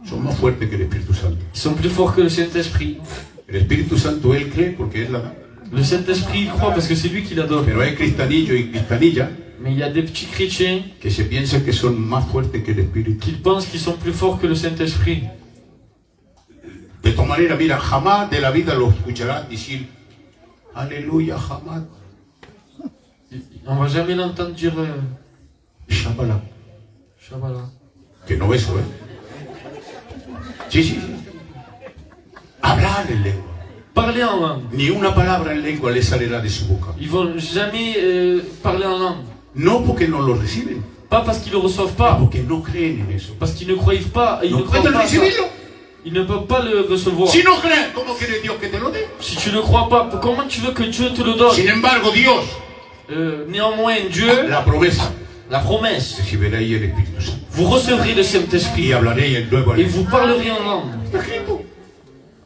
Son más fuertes que el Espíritu Santo. Ils sont plus forts que le Saint-Esprit. El Espíritu Santo él cree porque él la da. Le Saint-Esprit, il croit parce que c'est lui qui la donne. Pero hay cristianillos y cristianillas Mais il y a des petits chrétiens que se piensan que son más fuertes que el Espíritu. qui pensent qu'ils sont plus forts que le Saint-Esprit. De todas maneras, mira, jamás de la vida lo escucharás decir, aleluya, jamás, On va jamais l'entendre dire Shabbalah. Shabbalah. Que no eso, ¿eh? Sí, sí, sí. Hablar en lengua. Parler en langue. Ni una palabra en lengua le saldrá de su boca. Ils vont jamais parler en langue. No porque no lo reciben, Pas parce qu'ils ne le reçoivent pas, porque no creen en eso. parce qu'ils ne croient pas. Ils ne No croient pueden pas ça. recibirlo. Ils ne peuvent pas le recevoir. Si no creen, ¿cómo quiere Dios que te lo dé? Si tu ne crois pas, comment tu veux que Dieu te le donne? Sin embargo, Dios, Néanmoins, Dieu, la promesa, la promesse, recibiréis el Espíritu Santo vous recevrez le Saint-Esprit y hablaréis en nueva et lengua. vous parlerez en langue.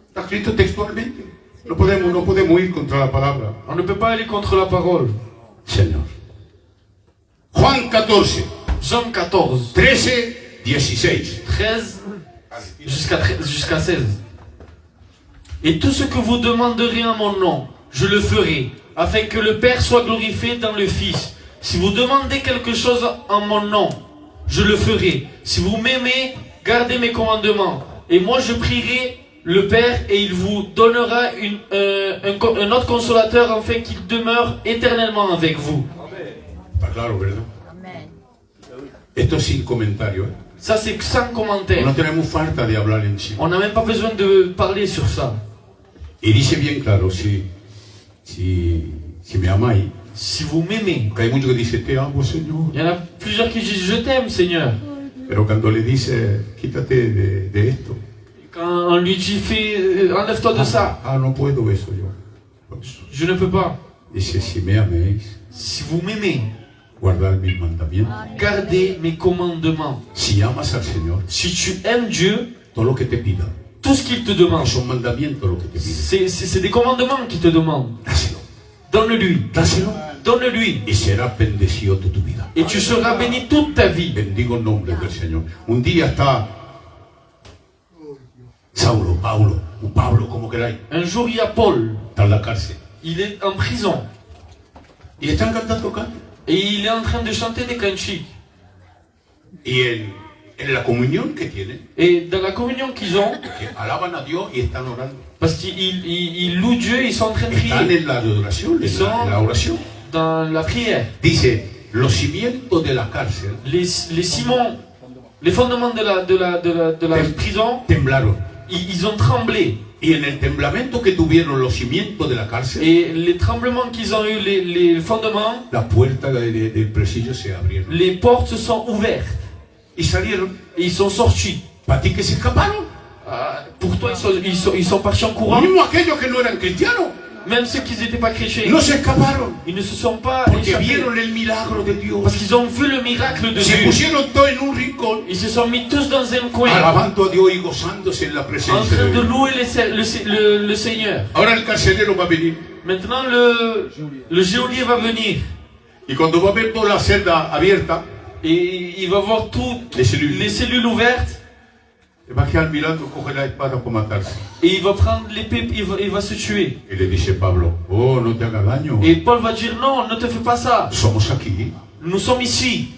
Está escrito textualmente. No podemos ir contra la palabra. On ne peut pas aller contre la parole. Señor, Juan 14, Jean 14, 13, 16. 13 jusqu'à 16. Et tout ce que vous demanderez en mon nom, je le ferai, afin que le Père soit glorifié dans le Fils. Si vous demandez quelque chose en mon nom, je le ferai. Si vous m'aimez, gardez mes commandements. Et moi je prierai le Père et il vous donnera un autre consolateur afin qu'il demeure éternellement avec vous. Está claro, ¿verdad? Esto es sin comentario. Ça c'est sans commentaire. No tenemos falta de hablar en sí. On n'a même pas besoin de parler sur ça. Y dice bien claro, si me amáis, Si vous m'aimez, porque hay muchos que dicen, te amo, Señor. il y en a plusieurs qui disent je t'aime Seigneur. Pero cuando le dice, quítate de esto, Quand on lui dit enlève-toi de ça, no puedo eso yo. Pues, je ne peux pas. dice, si me améis, Si vous m'aimez, guardad mis mandamientos. gardez mes commandements. Si amas al Señor, Si tu aimes Dieu, todo lo que te pida, tout ce qu'il te demande, son mandamientos lo que te pida. c'est des commandements qu'il te demande. Dáselo, Donne-lui, dáselo. donne-lui, Y será bendecido tu vida. et tu seras béni toute ta vie. Bendigo el nombre del Señor. Un día está Saulo, Paulo, o Pablo, como queráis, Un jour, il y a Paul, está en la cárcel. il est en prison, Y están cantando cantos. et il est en train de chanter des cantiques. Y en la comunión que tienen, Et dans la communion qu'ils ont, que alaban a Dios y están orando. parce qu'ils louent Dieu, ils sont en train de Están prier en la adoración, en la oración. dans la prière. Dice, los cimientos de la cárcel Les ciments, les fondements de la prison, temblaron. ils ont tremblé. Y en el temblamiento que tuvieron los cimientos de la cárcel, Et les tremblements qu'ils ont eu, les fondements, las puertas del presidio se abrieron. les portes se sont ouvertes. Y salieron. Et ils sont sortis. ¿Para ti que se escaparon? Pour toi, ils sont partis en courant. Mismo aquellos que no eran cristianos. Même ceux qui n'étaient pas chrétiens, No se escaparon. ils ne se sont pas Porque échappés. vieron el milagro de Dios. Parce qu'ils ont vu le miracle de Se Dieu. pusieron todos en un rincón, Ils se sont mis tous dans un coin, alabando a Dios y gozándose en la en presencia train de de Dios. louer le Seigneur. Ahora el carcelero va a venir. Maintenant, le geôlier va venir. Y cuando va a ver toda la celda abierta, Et il va voir toutes Les cellules. les cellules ouvertes. va a quedar mirando, coge la espada para matarse. Et il va prendre l'épée, il va se tuer. Y le dice Pablo, oh, no te hagas daño. Et Paul va dire non, ne te fais pas ça. Somos aquí. Nous sommes ici.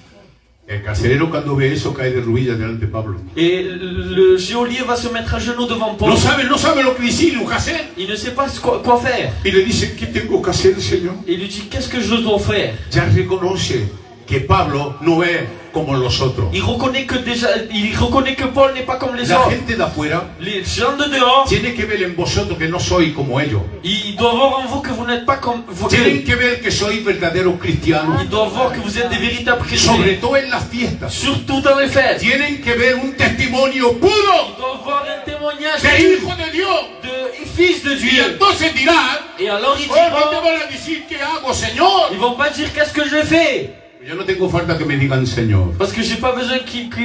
El carcelero cuando ve eso cae de rodillas delante de Pablo. Et le geôlier va se mettre à genoux devant Paul. No sabe lo que decir, lo que hacer. Il ne sait pas quoi faire. Y le dice, ¿qué tengo que hacer, Señor? Et il lui dit qu'est-ce que je dois faire. Ya reconoce que Pablo no es como los otros. Il reconnaît que Paul n'est pas comme les La autres. gente de afuera Les gens de dehors, tiene que ver en vosotros que no sois como ellos. il doit voir en vous que vous n'êtes pas comme vous. Tienen que ver que sois verdaderos cristianos. Il doit voir que vous êtes des véritables chrétiens. Sobre todo en las fiestas. Surtout dans les fêtes. Tienen que ver un testimonio puro Il doit voir un témoignage de hijo de Dios. de fils de Y Dieu. entonces dirán, Et alors ils oh, no te diront, van a decir qué hago, Señor. ils vont pas dire qu'est-ce que je fais. Yo no tengo falta que me digan Señor. Parce que j'ai pas besoin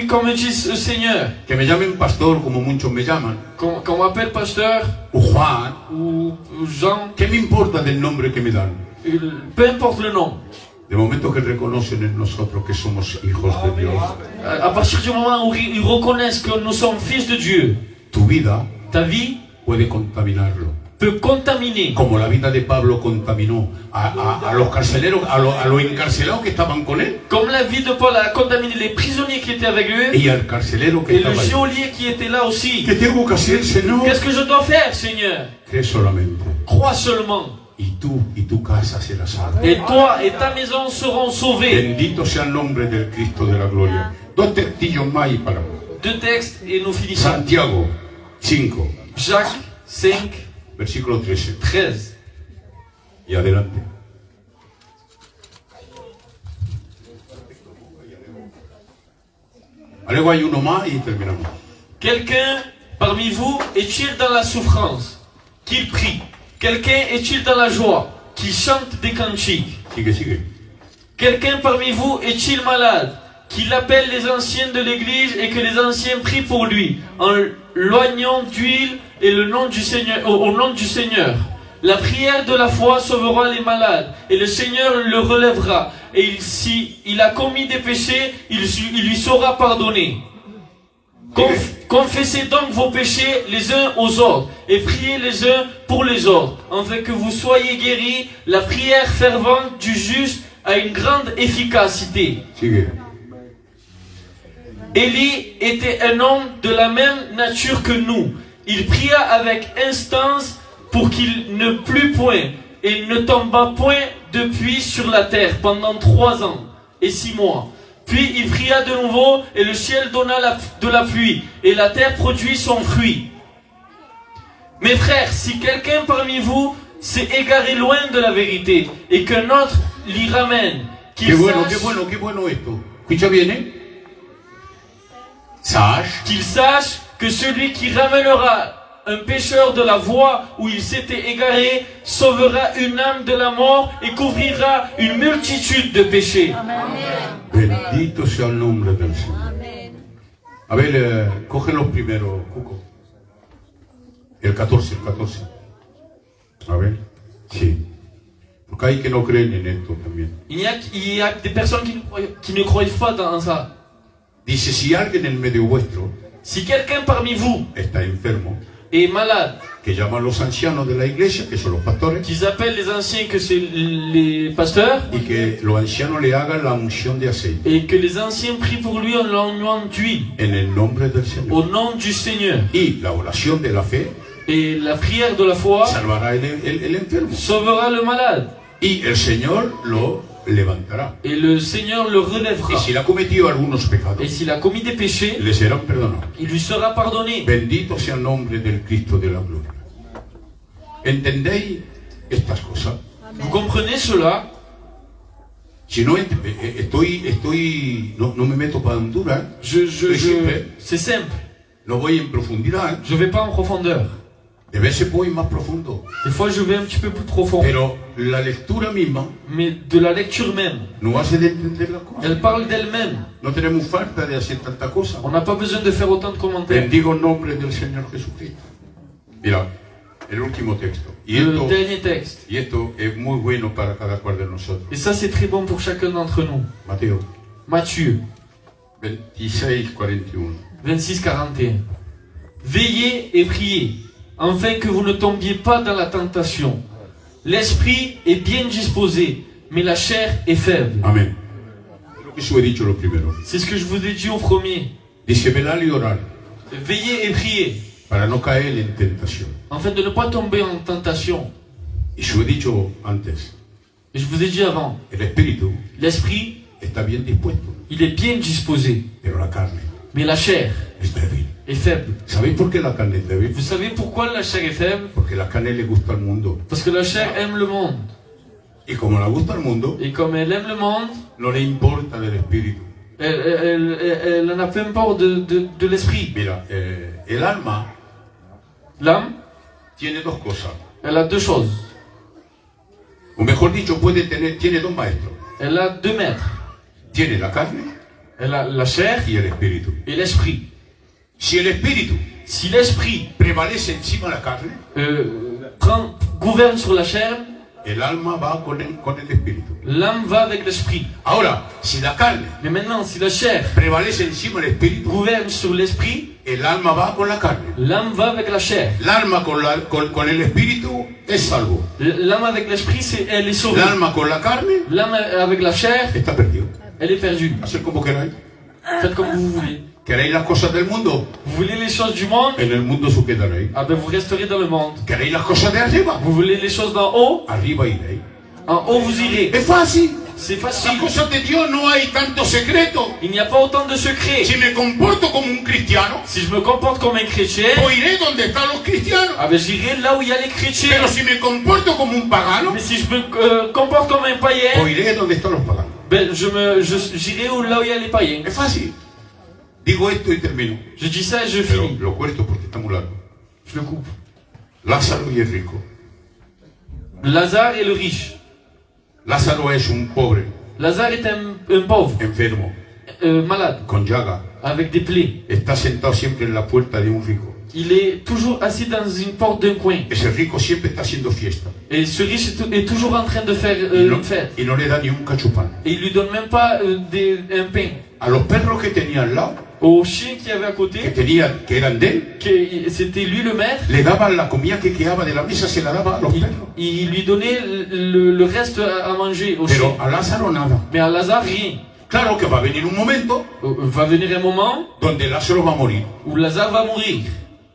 qu'on me dise Seigneur. Que me llamen pastor como muchos me llaman. Qu'on m'appelle pasteur O Juan. ou Jean. ¿Qué me importa del nombre que me dan? Peu importe le nom. De momento que reconocen en nosotros que somos hijos de Dios. À partir du moment où ils reconnaissent que nous sommes fils de Dieu, Tu vida ta vie puede contaminarlo. peut contaminer. Como la vida de Pablo contaminó a los carceleros, a los encarcelados que estaban con él. Comme la vie de Paul a contaminé les prisonniers qui étaient avec lui Y al carcelero que et le estaba ahí. geôlier qui était là aussi. ¿Qué tengo que hacer, Señor? Qu'est-ce que je dois faire, Seigneur? Cree solamente. Crois seulement. Y tú y tu casa serás salvo. Et toi et ta maison seront sauvés. Bendito sea el nombre del Cristo de la gloria. Dos testillos más y para. Deux textes et nous finissons. Santiago 5, Jacques 5, versículo 13. 13. Y adelante. Luego hay uno más y terminamos. Quelqu'un parmi vous est-il dans la souffrance? Qu'il prie. Quelqu'un est-il dans la joie? Qu'il chante des cantiques. Sigue. Quelqu'un parmi vous est-il malade? Qu'il appelle les anciens de l'église et que les anciens prient pour lui, en loignant d'huile et le nom du Seigneur, au nom du Seigneur. La prière de la foi sauvera les malades, et le Seigneur le relèvera. et il a commis des péchés, il lui sera pardonné. Confessez donc vos péchés les uns aux autres et priez les uns pour les autres, afin que vous soyez guéris. La prière fervente du juste a une grande efficacité. Sigue. Élie était un homme de la même nature que nous. Il pria avec instance pour qu'il ne plût point, et il ne tomba point de pluie sur la terre pendant 3 ans et 6 mois. Puis il pria de nouveau, et le ciel donna de la pluie, et la terre produit son fruit. Mes frères, si quelqu'un parmi vous s'est égaré loin de la vérité, et qu'un autre l'y ramène, qu'il Qué bueno, sache, qué bueno esto. ¿Escucha bien, Sache qu'il sache que celui qui ramènera un pécheur de la voie où il s'était égaré sauvera une âme de la mort et couvrira une multitude de péchés. Bendito sea el nombre del Señor. A ver, coge los primeros, Cuco. El 14. A ver, sí. Porque hay que no creen en esto también. Il y a des personnes qui ne croient pas dans ça. Dice, si alguien en medio vuestro Si quelqu'un parmi vous está enfermo, est malade, que llaman los ancianos de la iglesia, que son los pastores, qu'ils appellent les anciens que c'est les pasteurs, y que los ancianos le hagan la unción de aceite et que les anciens prient pour lui en l'oignon d'huile, en el nombre del au Señor. nom du Seigneur. Y la oración de la fe Et la prière de la foi salvará el enfermo. sauvera le malade. Y el Señor lo levantará. Et le Seigneur le Y relèvera. si él ha cometido algunos Et pecados, s'il a commis des péchés, le serán perdonados. il lui sera pardonné. Bendito sea el nombre del Cristo de la gloria. ¿Entendéis estas cosas? Vous comprenez cela? Si no, no me meto para Honduras, C'est simple. no voy en profundidad, Je vais pas en profondeur. de veces voy más profundo. Des fois, je vais un petit peu plus profond. Pero la lectura misma Mais de la lecture même, nos hace de entender las cosas. elle parle d'elle-même. No tenemos falta de hacer tanta cosa. On n'a pas besoin de faire autant de commentaires. Bendigo el nombre del Señor Jesucristo. Mira, el último texto. Le dernier texte. Y esto es muy bueno para cada cual de nosotros. Et ça, c'est très bon pour chacun d'entre nous. Mateo Matthieu 26:41. 26-41. Veillez et priez, afin que vous ne tombiez pas dans la tentation. L'esprit est bien disposé, mais la chair est faible. Amén. Eso he dicho lo primero. C'est ce que je vous ai dit au premier. Dice velar y orar Veillez et priez, para no caer en tentación. afin de ne pas tomber en tentation. Y eso he dicho antes. Et je vous ai dit avant, El espíritu l'esprit, está bien dispuesto, il est bien disposé, pero la carne mais la chair es débil. est faible. ¿Sabéis por qué la carne es débil? Vous savez pourquoi la chair est faible? Porque la carne le gusta al mundo. Parce que la chair aime le monde. Y como le gusta al mundo, Et comme elle aime le monde, no le importa del espíritu. elle en a peu peur de l'esprit. Mira, el alma L'âme, tiene dos cosas. elle a deux choses. O mejor dicho, tiene dos maestros. Elle a deux maîtres. Tiene la carne Elle a la chair y el espíritu. et l'esprit. Si el espíritu Si l'esprit prevalece encima de la carne, gouverne sur la chair, el alma va con el espíritu. l'âme va avec l'esprit. Ahora, si la carne Mais maintenant, si la chair prevalece encima del espíritu, gouverne sur l'esprit, el alma va con la carne. l'âme va avec la chair. El alma con el espíritu es salvo. L'âme avec l'esprit, elle est El sauvée. alma con la carne L'âme avec la chair, está perdido. elle est perdue. Hacer como queráis. Faites comme vous voulez. ¿Queréis las cosas del mundo? Vous voulez les choses du monde? En el mundo se quedaréis. Ah ben vous resterez dans le monde. ¿Queréis las cosas de arriba? Vous voulez les choses d'en haut? Arriba iréis. En haut vous irez. Es fácil. C'est Las facile. cosas de Dios no hay tanto secreto. Il n'y a pas autant de secrets. Si me comporto como un cristiano, Si je me comporte comme un chrétien, iré donde están los cristianos. ah ben j'irai là où il y a les chrétiens. Pero si me comporto como un pagano, Mais si je me comporte comme un païen, iré donde están los paganos. ben j'irai là où il y a les païens. Es fácil. Digo esto y termino. Je dis ça et je Pero finis. lo cuento porque está muy largo. Je le coupe. Lázaro y el rico. Lazare et le riche. Lázaro es un pobre, Lazare est un pauvre, enfermo, malade, con llaga. avec des plaies. Está sentado siempre en la puerta de un rico. Il est toujours assis dans une porte d'un coin. Ese rico siempre está haciendo fiesta. Et ce riche est toujours en train de faire une fête. Y no le da ni un cachupán. Et il lui donne même pas un pain. A los perros que tenía al lado, Au chien qui avait à que côté, eran de él, que c'était lui le maître, le daban la comida que quedaba de la mesa, se la daba a los perros. il lui donnait le reste à manger au chien. Pero a Lázaro nada. Mais à Lazare, rien. Claro que va a venir un momento Va venir un moment donde Lázaro va a morir. où Lazare va mourir.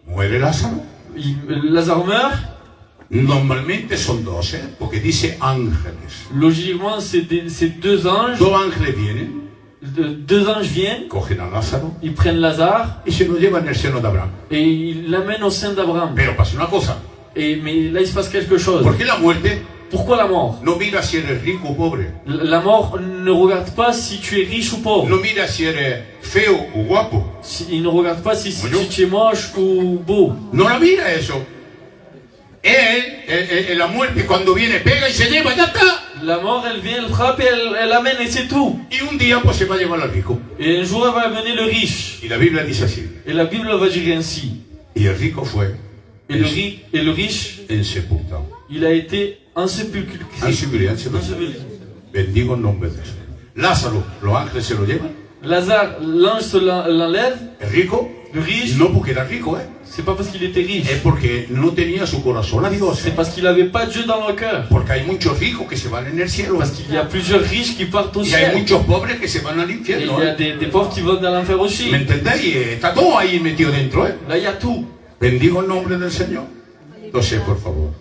¿Muere Lázaro? Lazare meurt. Normalmente son dos, porque dice ángeles. Logiquement, c'est deux anges. Dos ángeles vienen, Deux anges viennent, cogen a Lázaro ils prennent Lazare y se lo llevan en el seno de Abraham. et ils l'amènent au sein d'Abraham. Pero pasa una cosa, Mais là, il se passe quelque chose. porque la muerte Pourquoi la mort? no mira si eres rico o pobre, La mort ne regarde pas si tu es riche ou pauvre. no mira si eres feo o guapo, Il ne regarde pas si tu es moche ou beau. no la mira eso. La muerte cuando viene pega y se lleva, ya está. La mort, elle vient, elle frappe, elle l'amène et c'est tout. Y un día pues se va a llevar al rico. Et un jour, elle va amener le riche. Y la Biblia dice así, Et la Bible va dire ainsi. y el rico fue Et le riche, ensepultado. il a été ensépulcré. Ensepultado. Bendigo el nombre de Dios. Lázaro, los ángeles se lo llevan. Lazare, l'ange l'enlève. El rico, Le riche, no porque era rico, c'est pas parce qu'il était riche. es porque no tenía su corazón a Dios. C'est parce qu'il n'avait pas Dieu dans le cœur. Porque hay muchos ricos que se van en el cielo. Parce qu'il y a plusieurs riches qui partent au Y hay ciel. muchos pobres que se van al Et il infierno. y a des pauvres qui vont dans l'enfer aussi. ¿Me entendéis? Está todo ahí metido dentro. Là, il y a tout. Bendigo el nombre del Señor. Entonces, por favor,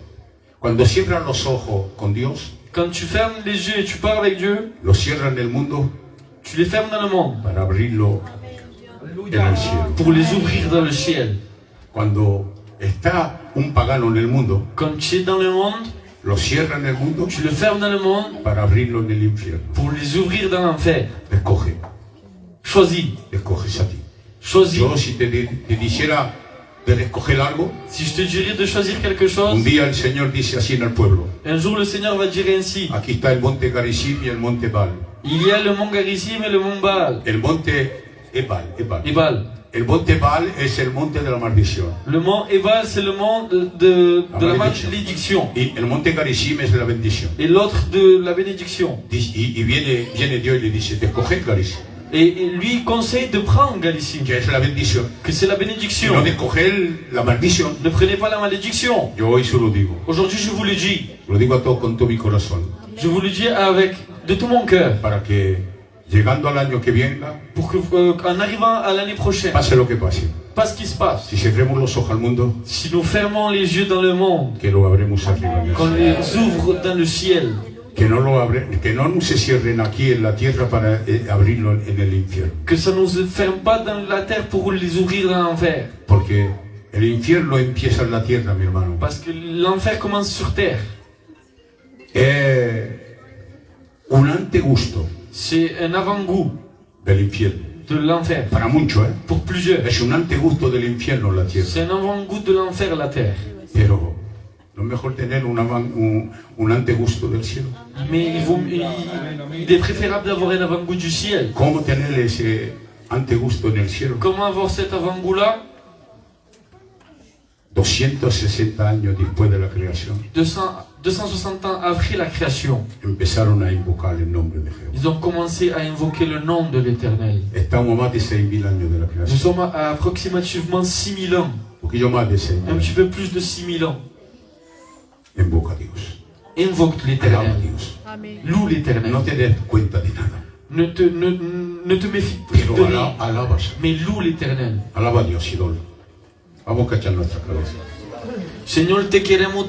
cuando cierran los ojos con Dios, Quand tu fermes les yeux et tu parles avec Dieu, los cierran en el mundo tu les fermes dans le monde para abrirlo en el cielo. pour les ouvrir dans le ciel. Cuando está un pagano en el mundo, Quand tu es dans le monde, lo cierran en el mundo tu le fermes dans le monde para abrirlo en el infierno. pour les ouvrir dans l'enfer. Escoge, Choisis. escoges a ti. Choisis. Yo si te dijera de escoger algo, Si je te dirais de choisir quelque chose, un día el Señor dice así en el pueblo. un jour le Seigneur va dire ainsi. Aquí está el monte Garizim y el monte Baal. Il y a le mont Garizim et le mont Baal. El monte Ebal. Ebal. El monte Baal es el monte de la maldición. Le mont Ebal, c'est le mont de la malédiction. Y el monte Garizim es la bendición. Et l'autre de la bénédiction. Y viene Dios y le dice, te escoge Garizim, Et lui il conseille de prendre Garizim, que es la bendición. que c'est la Y no bénédiction. de escoger la maldición. Ne prenez pas la malédiction. Yo hoy se lo digo. Aujourd'hui, je vous le dis. Lo digo a todos con todo mi corazón. Je vous le dis de tout mon cœur. Para que llegando al año que venga, Pour que, en arrivant à l'année prochaine, pase lo que pase. pas ce qui se passe. Si cerremos los ojos al mundo, Si nous fermons les yeux dans le monde, que lo abremos arriba. en el qu'on cielo. les ouvre dans le ciel, Que no se cierren aquí en la tierra para abrirlo en el infierno. que ça ne nous ferme pas dans la terre pour les ouvrir dans l'enfer. Porque el infierno empieza en la tierra, mi hermano. Parce que l'enfer commence sur terre. Un antegusto C'est un avant-goût del infierno. de l'enfer. Para muchos, Pour plusieurs. es un antegusto del infierno en la tierra. C'est un avant-goût de l'enfer, la terre. Pero no es mejor tener un antegusto del cielo. Mais il est préférable d'avoir un avant-goût du ciel. ¿Cómo tener ese antegusto en el cielo? Comment avoir cet avant-goût-là? 260 años después de la creación, 260 ans après la création, empezaron a invocar el nombre de Jehová. ils ont commencé à invoquer le nom de l'Éternel. Estamos a más de 6.000 años de la Nous creación. sommes à approximativement 6000 ans, Un poquillo más de 6.000 un petit años. peu plus de 6000 ans. Invoca a Dios. Invoque Alaba a l'Éternel, Dios. loue l'Éternel. No te des cuenta de nada. Ne te méfie Pero de rien, alaba, mais loue l'Éternel. alaba a Dios, idol. Vamos a cachar nuestra cabeza. Señor, te queremos